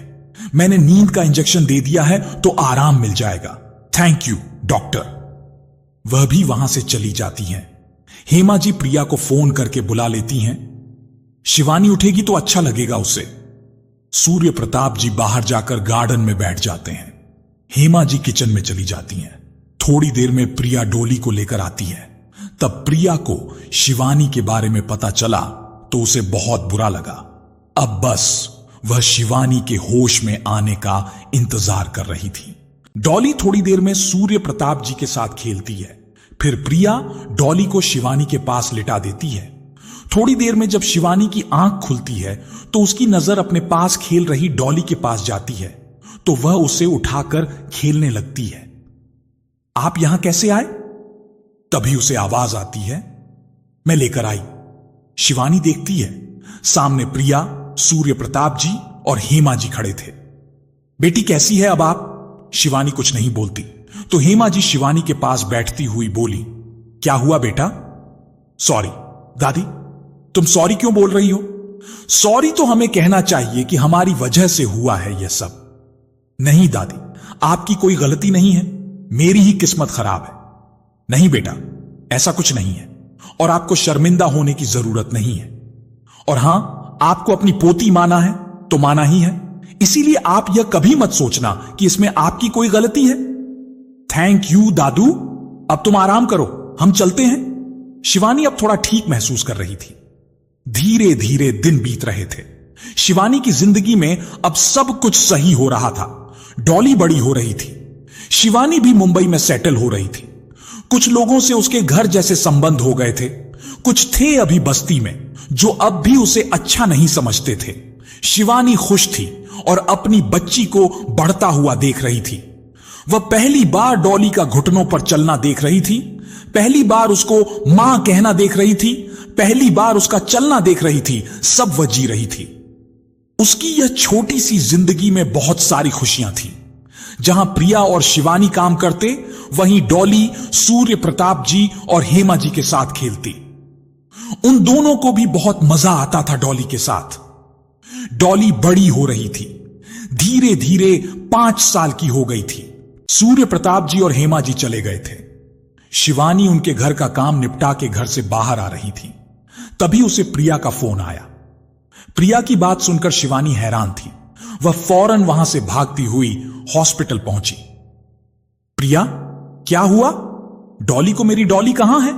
मैंने नींद का इंजेक्शन दे दिया है तो आराम मिल जाएगा। Thank you doctor. वह भी वहां से चली जाती हैं। हेमा जी प्रिया को फोन करके बुला लेती हैं। शिवानी उठेगी तो अच्छा लगेगा उसे। सूर्य प्रताप जी बाहर जाकर गार्डन में बैठ जाते हैं। हेमा जी किचन में चली जाती हैं। थोड़ी देर में प्रिया डोली को लेकर आती है। तब प्रिया को शिवानी के बारे में पता चला तो उसे बहुत बुरा लगा। अब बस वह शिवानी के होश में आने का इंतजार कर रही थी। डॉली थोड़ी देर में सूर्य प्रताप जी के साथ खेलती है। फिर प्रिया डॉली को शिवानी के पास लिटा देती है। थोड़ी देर में जब शिवानी की आंख खुलती है तो उसकी नजर अपने पास खेल रही डॉली के पास जाती है तो वह उसे उठाकर खेलने लगती है। आप यहां कैसे आए? तभी उसे आवाज आती है, मैं लेकर आई। शिवानी देखती है, सामने प्रिया, सूर्य प्रताप जी और हेमा जी खड़े थे। बेटी कैसी है अब आप? शिवानी कुछ नहीं बोलती तो हेमा जी शिवानी के पास बैठती हुई बोली, क्या हुआ बेटा? सॉरी दादी। तुम सॉरी क्यों बोल रही हो? सॉरी तो हमें कहना चाहिए कि हमारी वजह से हुआ है यह सब। नहीं दादी, आपकी कोई गलती नहीं है, मेरी ही किस्मत खराब है। नहीं बेटा, ऐसा कुछ नहीं है और आपको शर्मिंदा होने की जरूरत नहीं है। और हां, आपको अपनी पोती माना है तो माना ही है, इसीलिए आप यह कभी मत सोचना कि इसमें आपकी कोई गलती है। थैंक यू दादू, अब तुम आराम करो, हम चलते हैं। शिवानी अब थोड़ा ठीक महसूस कर रही थी। धीरे धीरे दिन बीत रहे थे। शिवानी की जिंदगी में अब सब कुछ सही हो रहा था। डॉली बड़ी हो रही थी। शिवानी भी मुंबई में सेटल हो रही थी। कुछ लोगों से उसके घर जैसे संबंध हो गए थे। कुछ थे अभी बस्ती में जो अब भी उसे अच्छा नहीं समझते थे। शिवानी खुश थी और अपनी बच्ची को बढ़ता हुआ देख रही थी। वह पहली बार डॉली का घुटनों पर चलना देख रही थी, पहली बार उसको मां कहना देख रही थी, पहली बार उसका चलना देख रही थी। सब वह जी रही थी। उसकी यह छोटी सी जिंदगी में बहुत सारी खुशियां थी। जहां प्रिया और शिवानी काम करते, वहीं डॉली सूर्य प्रताप जी और हेमा जी के साथ खेलती। उन दोनों को भी बहुत मजा आता था डॉली के साथ। डॉली बड़ी हो रही थी, धीरे धीरे 5 साल की हो गई थी। सूर्य प्रताप जी और हेमा जी चले गए थे। शिवानी उनके घर का काम निपटा के घर से बाहर आ रही थी। तभी उसे प्रिया का फोन आया। प्रिया की बात सुनकर शिवानी हैरान थी। वह फौरन वहां से भागती हुई हॉस्पिटल पहुंची। प्रिया, क्या हुआ? डॉली को, मेरी डॉली कहां है?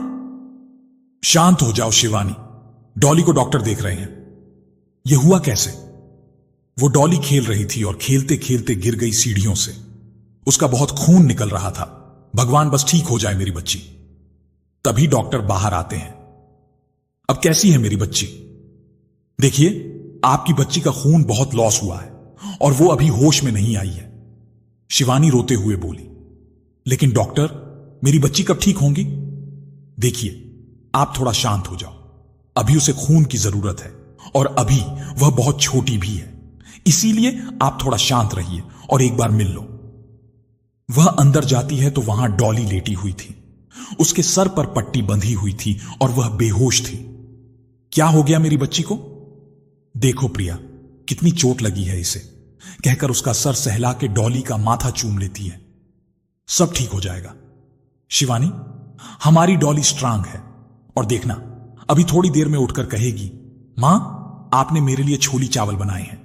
शांत हो जाओ शिवानी, डॉली को डॉक्टर देख रहे हैं। यह हुआ कैसे? वो डॉली खेल रही थी और खेलते खेलते गिर गई सीढ़ियों से। उसका बहुत खून निकल रहा था। भगवान बस ठीक हो जाए मेरी बच्ची। तभी डॉक्टर बाहर आते हैं। अब कैसी है मेरी बच्ची? देखिए, आपकी बच्ची का खून बहुत लॉस हुआ है और वो अभी होश में नहीं आई है। शिवानी रोते हुए बोली। लेकिन डॉक्टर, मेरी बच्ची कब ठीक होंगी? देखिए, आप थोड़ा शांत हो जाओ। अभी उसे खून की जरूरत है और अभी वह बहुत छोटी भी है। इसीलिए आप थोड़ा शांत रहिए और एक बार मिल लो। वह अंदर जाती है तो वहां डॉली लेटी हुई थी। उसके सर पर पट्टी बंधी हुई थी और वह बेहोश थी। क्या हो गया मेरी बच्ची को? देखो प्रिया, कितनी चोट लगी है इसे, कहकर उसका सर सहला के डॉली का माथा चूम लेती है। सब ठीक हो जाएगा शिवानी, हमारी डॉली स्ट्रांग है। और देखना, अभी थोड़ी देर में उठकर कहेगी, मां, आपने मेरे लिए छोली चावल बनाए हैं।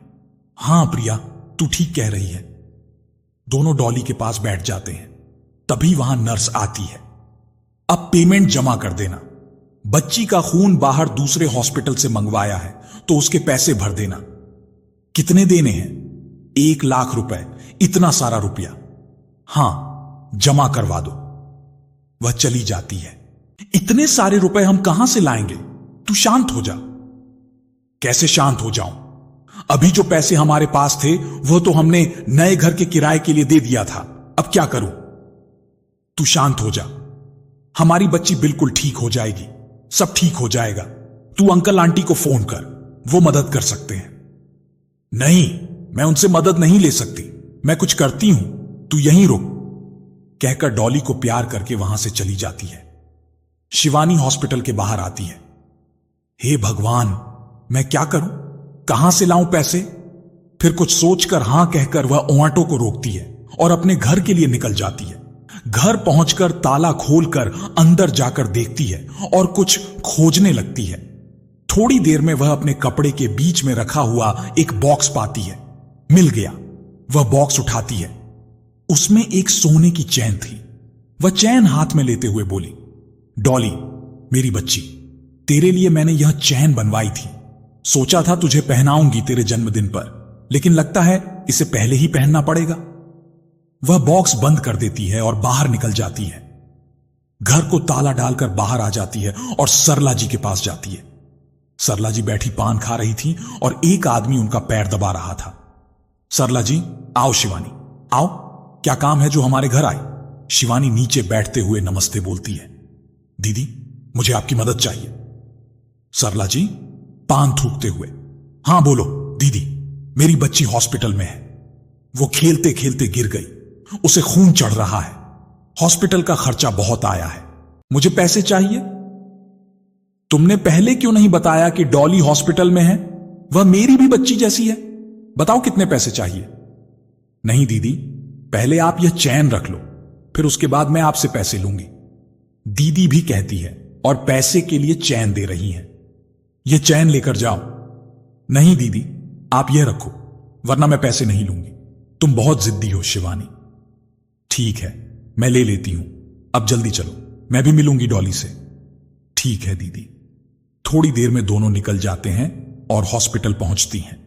हां प्रिया, तू ठीक कह रही है। दोनों डॉली के पास बैठ जाते हैं। तभी वहां नर्स आती है। अब पेमेंट जमा कर देना। बच्ची का खून बाहर दूसरे हॉस्पिटल से मंगवाया है तो उसके पैसे भर देना। कितने देने हैं? 1 लाख रुपए। इतना सारा रुपया? हां, जमा करवा दो। वह चली जाती है। इतने सारे रुपए हम कहां से लाएंगे? तू शांत हो जा। कैसे शांत हो जाऊं? अभी जो पैसे हमारे पास थे वो तो हमने नए घर के किराए के लिए दे दिया था। अब क्या करूं? तू शांत हो जा। हमारी बच्ची बिल्कुल ठीक हो जाएगी। सब ठीक हो जाएगा। तू अंकल आंटी को फोन कर, वो मदद कर सकते हैं। नहीं, मैं उनसे मदद नहीं ले सकती। मैं कुछ करती हूं, तू यहीं रुक, कहकर डॉली को प्यार करके वहां से चली जाती है। शिवानी हॉस्पिटल के बाहर आती है। हे भगवान, मैं क्या करूं? कहां से लाऊं पैसे? फिर कुछ सोचकर हां कहकर वह ऑटो को रोकती है और अपने घर के लिए निकल जाती है। घर पहुंचकर ताला खोलकर अंदर जाकर देखती है और कुछ खोजने लगती है। थोड़ी देर में वह अपने कपड़े के बीच में रखा हुआ एक बॉक्स पाती है। मिल गया। वह बॉक्स उठाती है। उसमें एक सोने की चैन थी। वह चैन हाथ में लेते हुए बोली, डॉली, मेरी बच्ची, तेरे लिए मैंने यह चैन बनवाई थी। सोचा था तुझे पहनाऊंगी तेरे जन्मदिन पर, लेकिन लगता है इसे पहले ही पहनना पड़ेगा। वह बॉक्स बंद कर देती है और बाहर निकल जाती है। घर को ताला डालकर बाहर आ जाती है और सरला जी के पास जाती है। सरला जी बैठी पान खा रही थी और एक आदमी उनका पैर दबा रहा था। सरला जी, आओ शिवानी, आओ, क्या काम है जो हमारे घर आई? शिवानी नीचे बैठते हुए नमस्ते बोलती है। दीदी, मुझे आपकी मदद चाहिए। सरला जी पान थूकते हुए, हां बोलो दीदी, मेरी बच्ची हॉस्पिटल में है। वो खेलते खेलते गिर गई, उसे खून चढ़ रहा है। हॉस्पिटल का खर्चा बहुत आया है, मुझे पैसे चाहिए। तुमने पहले क्यों नहीं बताया कि डॉली हॉस्पिटल में है? वह मेरी भी बच्ची जैसी है। बताओ कितने पैसे चाहिए? नहीं दीदी, पहले आप यह चैन रख लो, फिर उसके बाद मैं आपसे पैसे लूंगी। दीदी भी कहती है और पैसे के लिए चैन दे रही है। यह चैन लेकर जाओ। नहीं दीदी, आप यह रखो, वरना मैं पैसे नहीं लूंगी। तुम बहुत जिद्दी हो शिवानी। ठीक है, मैं ले लेती हूं। अब जल्दी चलो, मैं भी मिलूंगी डॉली से। ठीक है दीदी। थोड़ी देर में दोनों निकल जाते हैं और हॉस्पिटल पहुंचती हैं।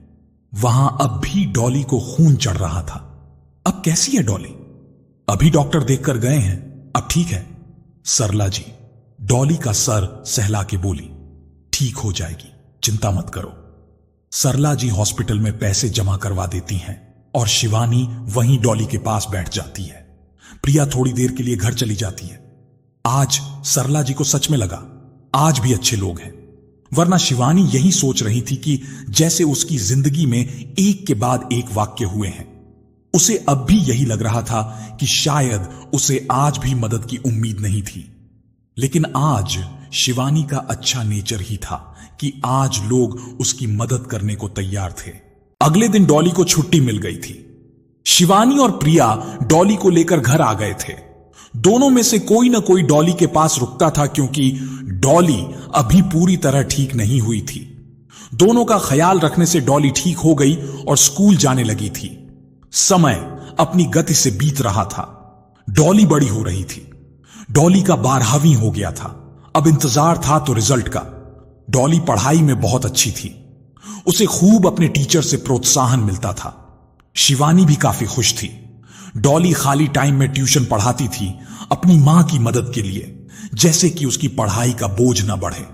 वहां अब भी डॉली को खून चढ़ रहा था। अब कैसी है डॉली? अभी डॉक्टर देखकर गए हैं, अब ठीक है। सरला जी डॉली का सर सहला के बोली, ठीक हो जाएगी, चिंता मत करो। सरला जी हॉस्पिटल में पैसे जमा करवा देती हैं और शिवानी वहीं डॉली के पास बैठ जाती है। प्रिया थोड़ी देर के लिए घर चली जाती है। आज सरला जी को सच में लगा आज भी अच्छे लोग हैं, वरना शिवानी यही सोच रही थी कि जैसे उसकी जिंदगी में एक के बाद एक वाक्य हुए हैं, उसे अब भी यही लग रहा था कि शायद उसे आज भी मदद की उम्मीद नहीं थी। लेकिन आज शिवानी का अच्छा नेचर ही था कि आज लोग उसकी मदद करने को तैयार थे। अगले दिन डॉली को छुट्टी मिल गई थी। शिवानी और प्रिया डॉली को लेकर घर आ गए थे। दोनों में से कोई ना कोई डॉली के पास रुकता था, क्योंकि डॉली अभी पूरी तरह ठीक नहीं हुई थी। दोनों का ख्याल रखने से डॉली ठीक हो गई और स्कूल जाने लगी थी। समय अपनी गति से बीत रहा था। डॉली बड़ी हो रही थी। डॉली का 12वीं हो गया था। अब इंतजार था तो रिजल्ट का। डॉली पढ़ाई में बहुत अच्छी थी। उसे खूब अपने टीचर से प्रोत्साहन मिलता था। शिवानी भी काफी खुश थी। डॉली खाली टाइम में ट्यूशन पढ़ाती थी अपनी मां की मदद के लिए, जैसे कि उसकी पढ़ाई का बोझ न बढ़े।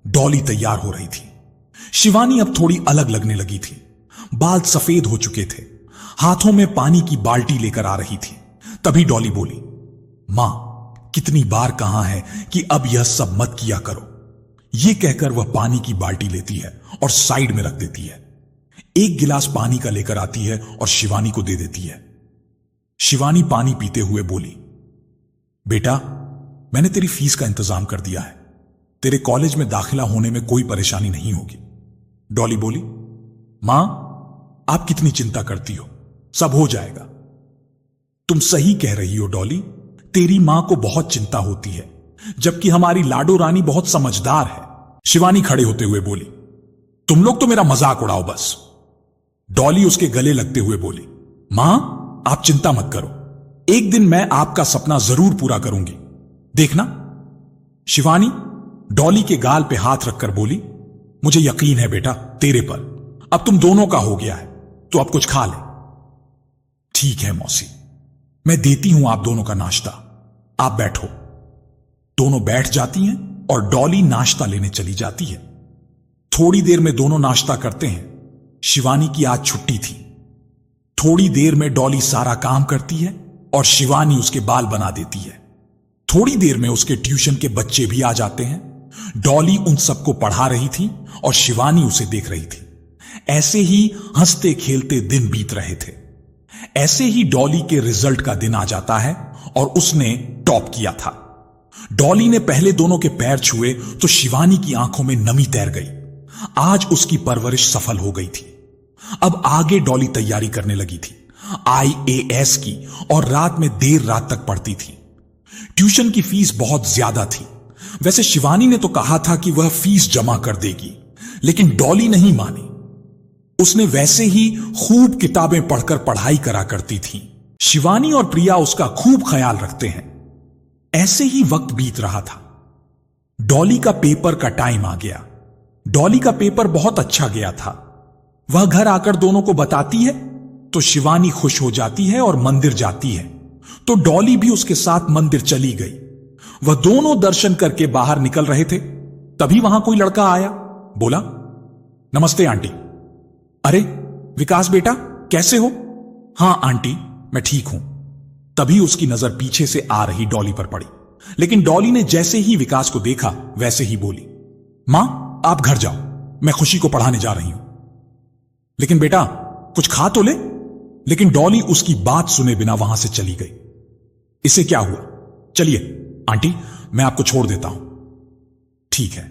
डॉली तैयार हो रही थी। शिवानी अब थोड़ी अलग लगने लगी थी। बाल सफेद हो चुके थे। हाथों में पानी की बाल्टी लेकर आ रही थी। तभी डॉली बोली, मां, कितनी बार कहा है कि अब यह सब मत किया करो। यह कहकर वह पानी की बाल्टी लेती है और साइड में रख देती है। एक गिलास पानी का लेकर आती है और शिवानी को दे देती है। शिवानी पानी पीते हुए बोली, बेटा, मैंने तेरी फीस का इंतजाम कर दिया है। तेरे कॉलेज में दाखिला होने में कोई परेशानी नहीं होगी। डॉली बोली, मां, आप कितनी चिंता करती हो, सब हो जाएगा। तुम सही कह रही हो डॉली, तेरी मां को बहुत चिंता होती है, जबकि हमारी लाडो रानी बहुत समझदार है। शिवानी खड़े होते हुए बोली, तुम लोग तो मेरा मजाक उड़ाओ बस। डॉली उसके गले लगते हुए बोली, मां, आप चिंता मत करो, एक दिन मैं आपका सपना जरूर पूरा करूंगी, देखना। शिवानी डॉली के गाल पे हाथ रखकर बोली, मुझे यकीन है बेटा तेरे पर। अब तुम दोनों का हो गया है, तो अब कुछ खा ले। ठीक है मौसी, मैं देती हूं आप दोनों का नाश्ता, आप बैठो। दोनों बैठ जाती हैं और डॉली नाश्ता लेने चली जाती है। थोड़ी देर में दोनों नाश्ता करते हैं। शिवानी की आज छुट्टी थी। थोड़ी देर में डॉली सारा काम करती है और शिवानी उसके बाल बना देती है। थोड़ी देर में उसके ट्यूशन के बच्चे भी आ जाते हैं। डॉली उन सबको पढ़ा रही थी और शिवानी उसे देख रही थी। ऐसे ही हंसते खेलते दिन बीत रहे थे। ऐसे ही डॉली के रिजल्ट का दिन आ जाता है और उसने टॉप किया था। डॉली ने पहले दोनों के पैर छुए तो शिवानी की आंखों में नमी तैर गई। आज उसकी परवरिश सफल हो गई थी। अब आगे डॉली तैयारी करने लगी थी IAS की, और रात में देर रात तक पढ़ती थी। ट्यूशन की फीस बहुत ज्यादा थी। वैसे शिवानी ने तो कहा था कि वह फीस जमा कर देगी, लेकिन डॉली नहीं मानी। उसने वैसे ही खूब किताबें पढ़कर पढ़ाई करा करती थी। शिवानी और प्रिया उसका खूब ख्याल रखते हैं। ऐसे ही वक्त बीत रहा था। डॉली का पेपर का टाइम आ गया। डॉली का पेपर बहुत अच्छा गया था। वह घर आकर दोनों को बताती है तो शिवानी खुश हो जाती है और मंदिर जाती है, तो डॉली भी उसके साथ मंदिर चली गई। वह दोनों दर्शन करके बाहर निकल रहे थे, तभी वहां कोई लड़का आया। बोला, नमस्ते आंटी। अरे विकास बेटा, कैसे हो? हां आंटी, मैं ठीक हूं। तभी उसकी नजर पीछे से आ रही डॉली पर पड़ी, लेकिन डॉली ने जैसे ही विकास को देखा वैसे ही बोली, मां, आप घर जाओ, मैं खुशी को पढ़ाने जा रही हूं। लेकिन बेटा कुछ खा तो ले। लेकिन डॉली उसकी बात सुने बिना वहां से चली गई। इसे क्या हुआ? चलिए आंटी, मैं आपको छोड़ देता हूं। ठीक है।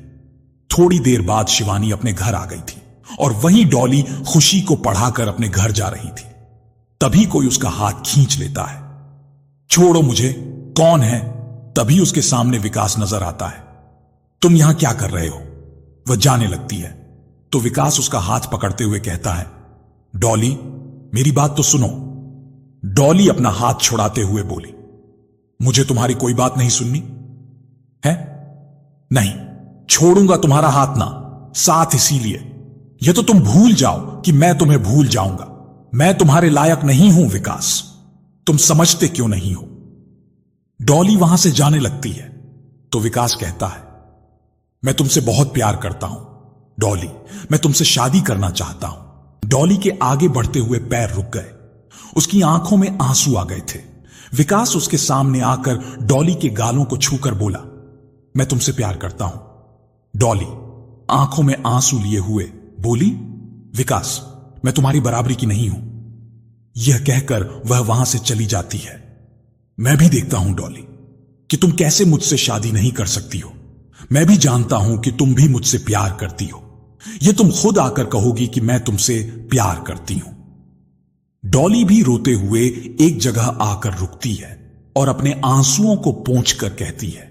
थोड़ी देर बाद शिवानी अपने घर आ गई थी और वहीं डॉली खुशी को पढ़ाकर अपने घर जा रही थी। तभी कोई उसका हाथ खींच लेता है। छोड़ो मुझे, कौन है? तभी उसके सामने विकास नजर आता है। तुम यहां क्या कर रहे हो? वह जाने लगती है तो विकास उसका हाथ पकड़ते हुए कहता है, डॉली मेरी बात तो सुनो। डॉली अपना हाथ छुड़ाते हुए बोली, मुझे तुम्हारी कोई बात नहीं सुननी है। नहीं, छोड़ूंगा तुम्हारा हाथ ना, साथ इसीलिए यह तो तुम भूल जाओ कि मैं तुम्हें भूल जाऊंगा। मैं तुम्हारे लायक नहीं हूं विकास, तुम समझते क्यों नहीं हो? डॉली वहां से जाने लगती है तो विकास कहता है, मैं तुमसे बहुत प्यार करता हूं डॉली, मैं तुमसे शादी करना चाहता हूं। डॉली के आगे बढ़ते हुए पैर रुक गए। उसकी आंखों में आंसू आ गए थे। विकास उसके सामने आकर डॉली के गालों को छूकर बोला, मैं तुमसे प्यार करता हूं। डॉली आंखों में आंसू लिए हुए बोली, विकास मैं तुम्हारी बराबरी की नहीं हूं। यह कहकर वह वहां से चली जाती है। मैं भी देखता हूं डॉली कि तुम कैसे मुझसे शादी नहीं कर सकती हो। मैं भी जानता हूं कि तुम भी मुझसे प्यार करती हो। यह तुम खुद आकर कहोगी कि मैं तुमसे प्यार करती हूं। डॉली भी रोते हुए एक जगह आकर रुकती है और अपने आंसुओं को पोंछकर कहती है,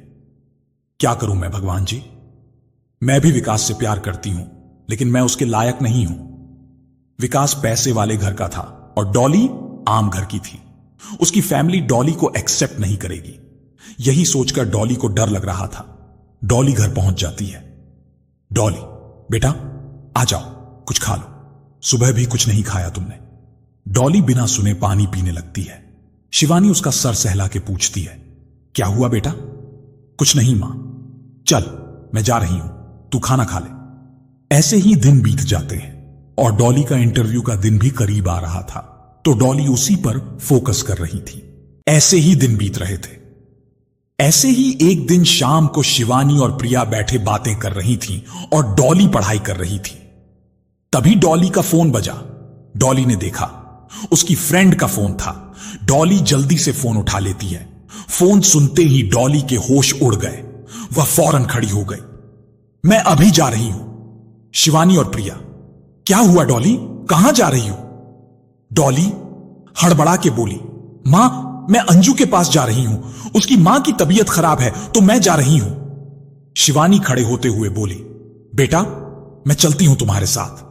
क्या करूं मैं भगवान जी, मैं भी विकास से प्यार करती हूं, लेकिन मैं उसके लायक नहीं हूं। विकास पैसे वाले घर का था और डॉली आम घर की थी। उसकी फैमिली डॉली को एक्सेप्ट नहीं करेगी। यही सोचकर डॉली को डर लग रहा था। डॉली घर पहुंच जाती है। डॉली बेटा आ जाओ, कुछ खा लो, सुबह भी कुछ नहीं खाया तुमने। डॉली बिना सुने पानी पीने लगती है। शिवानी उसका सर सहला के पूछती है, क्या हुआ बेटा? कुछ नहीं मां, चल मैं जा रही हूं, तू खाना खा ले। ऐसे ही दिन बीत जाते हैं और डॉली का इंटरव्यू का दिन भी करीब आ रहा था, तो डॉली उसी पर फोकस कर रही थी। ऐसे ही दिन बीत रहे थे। ऐसे ही एक दिन शाम को शिवानी और प्रिया बैठे बातें कर रही थीं और डॉली पढ़ाई कर रही थी। तभी डॉली का फोन बजा। डॉली ने देखा, उसकी फ्रेंड का फोन था। डॉली जल्दी से फोन उठा लेती है। फोन सुनते ही डॉली के होश उड़ गए। वह फौरन खड़ी हो गई। मैं अभी जा रही हूं। शिवानी और प्रिया, क्या हुआ डॉली, कहां जा रही हो? डॉली हड़बड़ा के बोली, मां मैं अंजू के पास जा रही हूं, उसकी मां की तबीयत खराब है तो मैं जा रही हूं। शिवानी खड़े होते हुए बोली, बेटा मैं चलती हूं तुम्हारे साथ।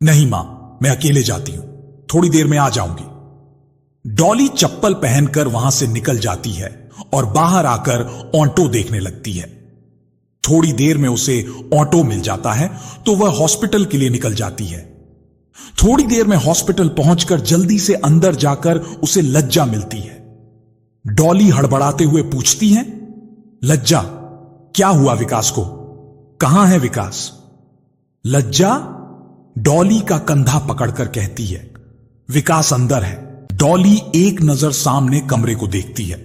नहीं मां, मैं अकेले जाती हूं, थोड़ी देर में आ जाऊंगी। डॉली चप्पल पहनकर वहां से निकल जाती है और बाहर आकर ऑटो देखने लगती है। थोड़ी देर में उसे ऑटो मिल जाता है तो वह हॉस्पिटल के लिए निकल जाती है। थोड़ी देर में हॉस्पिटल पहुंचकर जल्दी से अंदर जाकर उसे लज्जा मिलती है। डॉली हड़बड़ाते हुए पूछती है, लज्जा क्या हुआ विकास को, कहां है विकास? लज्जा डॉली का कंधा पकड़कर कहती है, विकास अंदर है। डॉली एक नजर सामने कमरे को देखती है,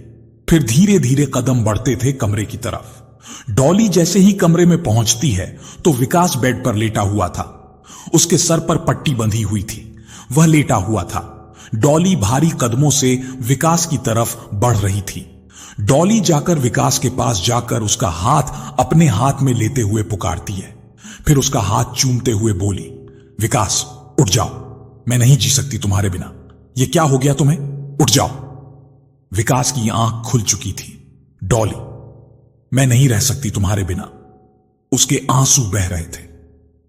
फिर धीरे धीरे कदम बढ़ते थे कमरे की तरफ। डॉली जैसे ही कमरे में पहुंचती है तो विकास बेड पर लेटा हुआ था। उसके सर पर पट्टी बंधी हुई थी, वह लेटा हुआ था। डॉली भारी कदमों से विकास की तरफ बढ़ रही थी। डॉली जाकर विकास के पास जाकर उसका हाथ अपने हाथ में लेते हुए पुकारती है, फिर उसका हाथ चूमते हुए बोली, विकास उठ जाओ, मैं नहीं जी सकती तुम्हारे बिना। ये क्या हो गया तुम्हें, उठ जाओ। विकास की आंख खुल चुकी थी। डॉली मैं नहीं रह सकती तुम्हारे बिना। उसके आंसू बह रहे थे।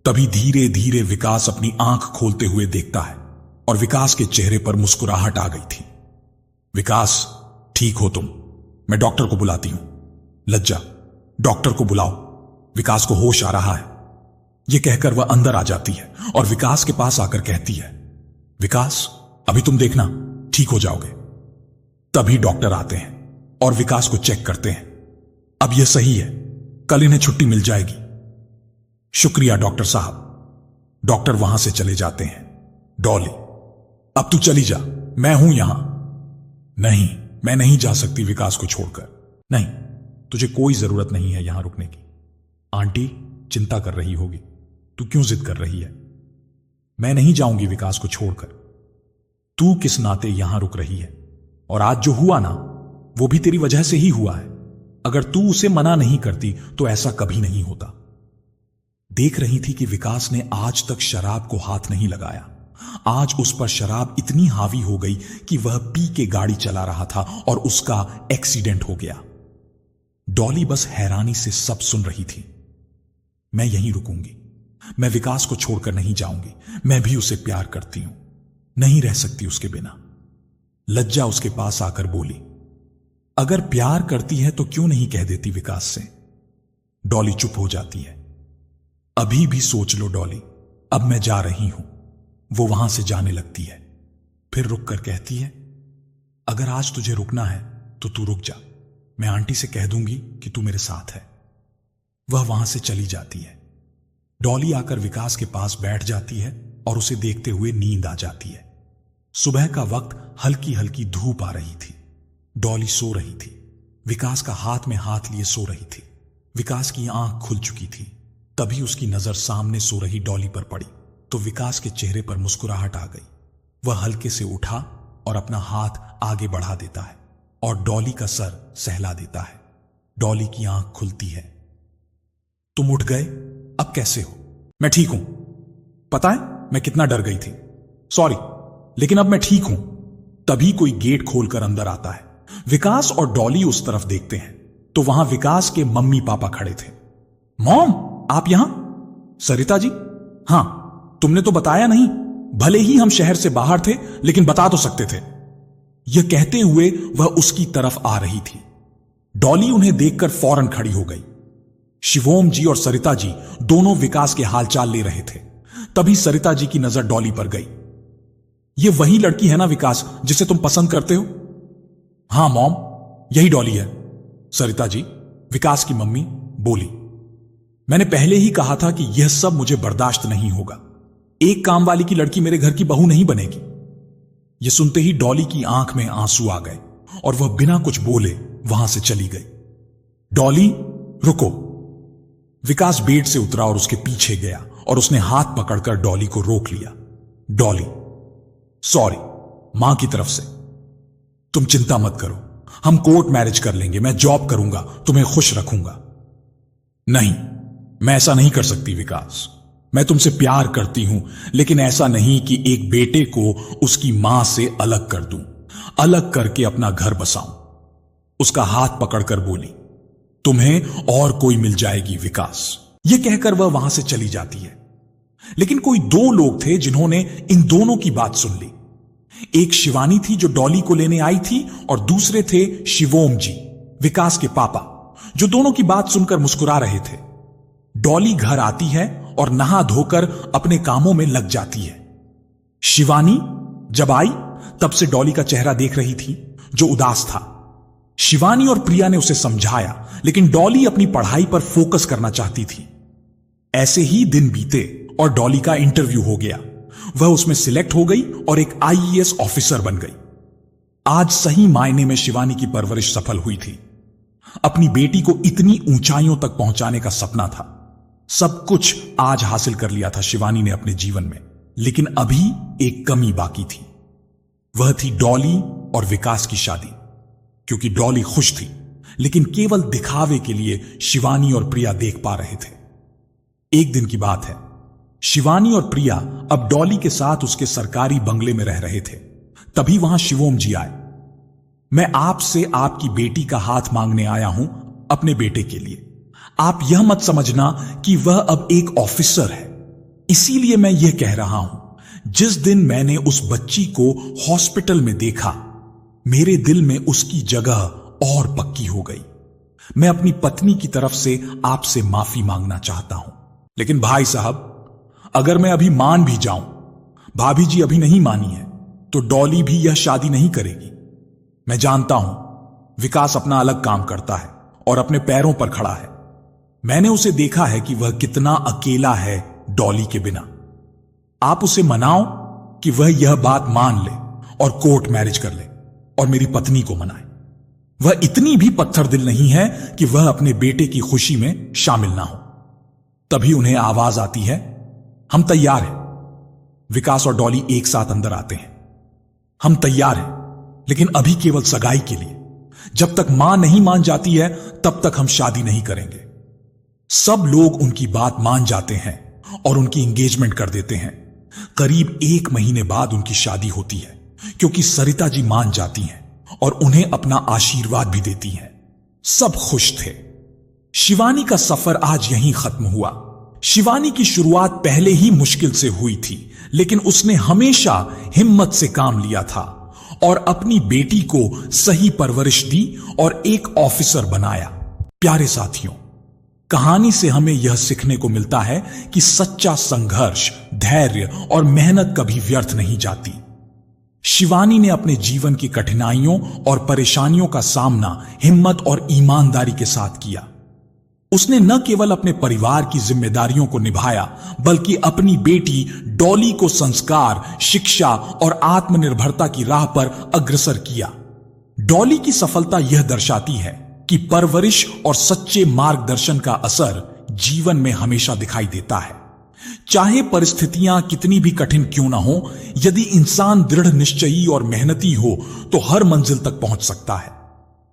तभी धीरे धीरे विकास अपनी आंख खोलते हुए देखता है और विकास के चेहरे पर मुस्कुराहट आ गई थी। विकास ठीक हो तुम, मैं डॉक्टर को बुलाती हूं। लज्जा डॉक्टर को बुलाओ, विकास को होश आ रहा है। यह कहकर वह अंदर आ जाती है और विकास के पास आकर कहती है, विकास अभी तुम देखना ठीक हो जाओगे। तभी डॉक्टर आते हैं और विकास को चेक करते हैं। अब यह सही है, कल इन्हें छुट्टी मिल जाएगी। शुक्रिया डॉक्टर साहब। डॉक्टर वहां से चले जाते हैं। डॉली अब तू चली जा, मैं हूं यहां। नहीं, मैं नहीं जा सकती विकास को छोड़कर। नहीं, तुझे कोई जरूरत नहीं है यहां रुकने की। आंटी चिंता कर रही होगी, तू क्यों जिद कर रही है? मैं नहीं जाऊंगी विकास को छोड़कर। तू किस नाते यहां रुक रही है? और आज जो हुआ ना, वो भी तेरी वजह से ही हुआ है। अगर तू उसे मना नहीं करती तो ऐसा कभी नहीं होता। देख रही थी कि विकास ने आज तक शराब को हाथ नहीं लगाया। आज उस पर शराब इतनी हावी हो गई कि वह पी के गाड़ी चला रहा था और उसका एक्सीडेंट हो गया। डॉली बस हैरानी से सब सुन रही थी। मैं यहीं रुकूंगी, मैं विकास को छोड़कर नहीं जाऊंगी। मैं भी उसे प्यार करती हूं, नहीं रह सकती उसके बिना। लज्जा उसके पास आकर बोली, अगर प्यार करती है तो क्यों नहीं कह देती विकास से? डॉली चुप हो जाती है। अभी भी सोच लो डॉली, अब मैं जा रही हूं। वो वहां से जाने लगती है, फिर रुक कर कहती है, अगर आज तुझे रुकना है तो तू रुक जा, मैं आंटी से कह दूंगी कि तू मेरे साथ है। वह वहां से चली जाती है। डॉली आकर विकास के पास बैठ जाती है और उसे देखते हुए नींद आ जाती है। सुबह का वक्त हल्की हल्की धूप आ रही थी। डॉली सो रही थी। विकास का हाथ में हाथ लिए सो रही थी। विकास की आंख खुल चुकी थी। तभी उसकी नजर सामने सो रही डॉली पर पड़ी तो विकास के चेहरे पर मुस्कुराहट आ गई। वह हल्के से उठा और अपना हाथ आगे बढ़ा देता है और डॉली का सर सहला देता है। डॉली की आंख खुलती है। तुम उठ गए, अब कैसे हो? मैं ठीक हूं। पता है मैं कितना डर गई थी, सॉरी, लेकिन अब मैं ठीक हूं। तभी कोई गेट खोलकर अंदर आता है। विकास और डॉली उस तरफ देखते हैं तो वहां विकास के मम्मी पापा खड़े थे। मॉम, आप यहां? सरिता जी, हां, तुमने तो बताया नहीं। भले ही हम शहर से बाहर थे लेकिन बता तो सकते थे। यह कहते हुए वह उसकी तरफ आ रही थी। डॉली उन्हें देखकर फौरन खड़ी हो गई। शिवोम जी और सरिता जी दोनों विकास के हालचाल ले रहे थे। तभी सरिता जी की नजर डॉली पर गई। यह वही लड़की है ना विकास, जिसे तुम पसंद करते हो? हां मॉम, यही डॉली है। सरिता जी, विकास की मम्मी, बोली। मैंने पहले ही कहा था कि यह सब मुझे बर्दाश्त नहीं होगा। एक काम वाली की लड़की मेरे घर की बहू नहीं बनेगी। यह सुनते ही डॉली की आंख में आंसू आ गए और वह बिना कुछ बोले वहां से चली गई। डॉली, रुको। विकास बेड से उतरा और उसके पीछे गया और उसने हाथ पकड़कर डॉली को रोक लिया। डॉली, सॉरी, मां की तरफ से। तुम चिंता मत करो, हम कोर्ट मैरिज कर लेंगे। मैं जॉब करूंगा, तुम्हें खुश रखूंगा। नहीं, मैं ऐसा नहीं कर सकती विकास। मैं तुमसे प्यार करती हूं, लेकिन ऐसा नहीं कि एक बेटे को उसकी मां से अलग कर दूं, अलग करके अपना घर बसाऊं। उसका हाथ पकड़कर बोली। तुम्हें और कोई मिल जाएगी विकास। यह कहकर वह वहां से चली जाती है। लेकिन कोई दो लोग थे जिन्होंने इन दोनों की बात सुन ली। एक शिवानी थी जो डॉली को लेने आई थी और दूसरे थे शिवोम जी, विकास के पापा, जो दोनों की बात सुनकर मुस्कुरा रहे थे। डॉली घर आती है और नहा धोकर अपने कामों में लग जाती है। शिवानी जब आई तब से डॉली का चेहरा देख रही थी, जो उदास था। शिवानी और प्रिया ने उसे समझाया, लेकिन डॉली अपनी पढ़ाई पर फोकस करना चाहती थी। ऐसे ही दिन बीते और डॉली का इंटरव्यू हो गया। वह उसमें सिलेक्ट हो गई और एक आईएएस ऑफिसर बन गई। आज सही मायने में शिवानी की परवरिश सफल हुई थी। अपनी बेटी को इतनी ऊंचाइयों तक पहुंचाने का सपना था। सब कुछ आज हासिल कर लिया था शिवानी ने अपने जीवन में, लेकिन अभी एक कमी बाकी थी। वह थी डॉली और विकास की शादी। क्योंकि डॉली खुश थी, लेकिन केवल दिखावे के लिए शिवानी और प्रिया देख पा रहे थे। एक दिन की बात है, शिवानी और प्रिया अब डॉली के साथ उसके सरकारी बंगले में रह रहे थे। तभी वहां शिवोम जी आए। मैं आपसे आपकी बेटी का हाथ मांगने आया हूं, अपने बेटे के लिए। आप यह मत समझना कि वह अब एक ऑफिसर है, इसीलिए मैं यह कह रहा हूं। जिस दिन मैंने उस बच्ची को हॉस्पिटल में देखा, मेरे दिल में उसकी जगह और पक्की हो गई। मैं अपनी पत्नी की तरफ से आपसे माफी मांगना चाहता हूं। लेकिन भाई साहब, अगर मैं अभी मान भी जाऊं, भाभी जी अभी नहीं मानी है, तो डॉली भी यह शादी नहीं करेगी। मैं जानता हूं विकास अपना अलग काम करता है और अपने पैरों पर खड़ा है। मैंने उसे देखा है कि वह कितना अकेला है डॉली के बिना। आप उसे मनाओ कि वह यह बात मान ले और कोर्ट मैरिज कर ले और मेरी पत्नी को मनाए। वह इतनी भी पत्थर दिल नहीं है कि वह अपने बेटे की खुशी में शामिल ना हो। तभी उन्हें आवाज आती है, हम तैयार हैं। विकास और डॉली एक साथ अंदर आते हैं। हम तैयार हैं, लेकिन अभी केवल सगाई के लिए। जब तक मां नहीं मान जाती है, तब तक हम शादी नहीं करेंगे। सब लोग उनकी बात मान जाते हैं और उनकी एंगेजमेंट कर देते हैं। करीब 1 महीने बाद उनकी शादी होती है, क्योंकि सरिता जी मान जाती हैं और उन्हें अपना आशीर्वाद भी देती हैं। सब खुश थे। शिवानी का सफर आज यहीं खत्म हुआ। शिवानी की शुरुआत पहले ही मुश्किल से हुई थी, लेकिन उसने हमेशा हिम्मत से काम लिया था और अपनी बेटी को सही परवरिश दी और एक ऑफिसर बनाया। प्यारे साथियों, कहानी से हमें यह सीखने को मिलता है कि सच्चा संघर्ष, धैर्य और मेहनत कभी व्यर्थ नहीं जाती। शिवानी ने अपने जीवन की कठिनाइयों और परेशानियों का सामना हिम्मत और ईमानदारी के साथ किया। उसने न केवल अपने परिवार की जिम्मेदारियों को निभाया, बल्कि अपनी बेटी डॉली को संस्कार, शिक्षा और आत्मनिर्भरता की राह पर अग्रसर किया। डॉली की सफलता यह दर्शाती है कि परवरिश और सच्चे मार्गदर्शन का असर जीवन में हमेशा दिखाई देता है। चाहे परिस्थितियां कितनी भी कठिन क्यों ना हो, यदि इंसान दृढ़ निश्चयी और मेहनती हो तो हर मंजिल तक पहुंच सकता है।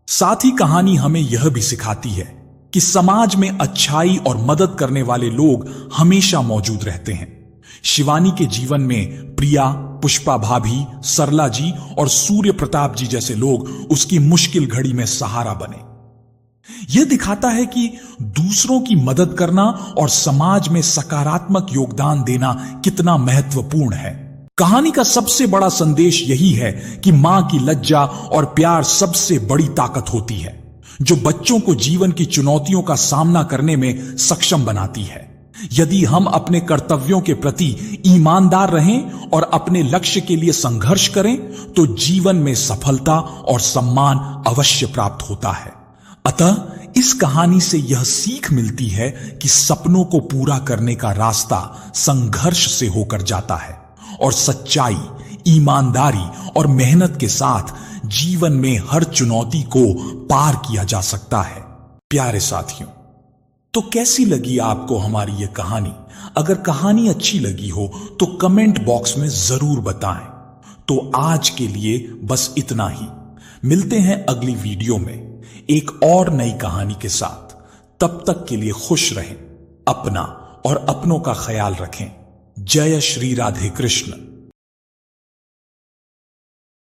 साथ ही कहानी हमें यह भी सिखाती है कि समाज में अच्छाई और मदद करने वाले लोग हमेशा मौजूद रहते हैं। शिवानी के जीवन में प्रिया, पुष्पा भाभी, सरला जी और सूर्य प्रताप जी जैसे लोग उसकी मुश्किल घड़ी में सहारा बने। यह दिखाता है कि दूसरों की मदद करना और समाज में सकारात्मक योगदान देना कितना महत्वपूर्ण है। कहानी का सबसे बड़ा संदेश यही है कि मां की लज्जा और प्यार सबसे बड़ी ताकत होती है, जो बच्चों को जीवन की चुनौतियों का सामना करने में सक्षम बनाती है। यदि हम अपने कर्तव्यों के प्रति ईमानदार रहें और अपने लक्ष्य के लिए संघर्ष करें तो जीवन में सफलता और सम्मान अवश्य प्राप्त होता है। अतः इस कहानी से यह सीख मिलती है कि सपनों को पूरा करने का रास्ता संघर्ष से होकर जाता है और सच्चाई, ईमानदारी और मेहनत के साथ जीवन में हर चुनौती को पार किया जा सकता है। प्यारे साथियों, तो कैसी लगी आपको हमारी यह कहानी? अगर कहानी अच्छी लगी हो तो कमेंट बॉक्स में जरूर बताएं। तो आज के लिए बस इतना ही। मिलते हैं अगली वीडियो में एक और नई कहानी के साथ। तब तक के लिए खुश रहें, अपना और अपनों का ख्याल रखें। जय श्री राधे कृष्ण।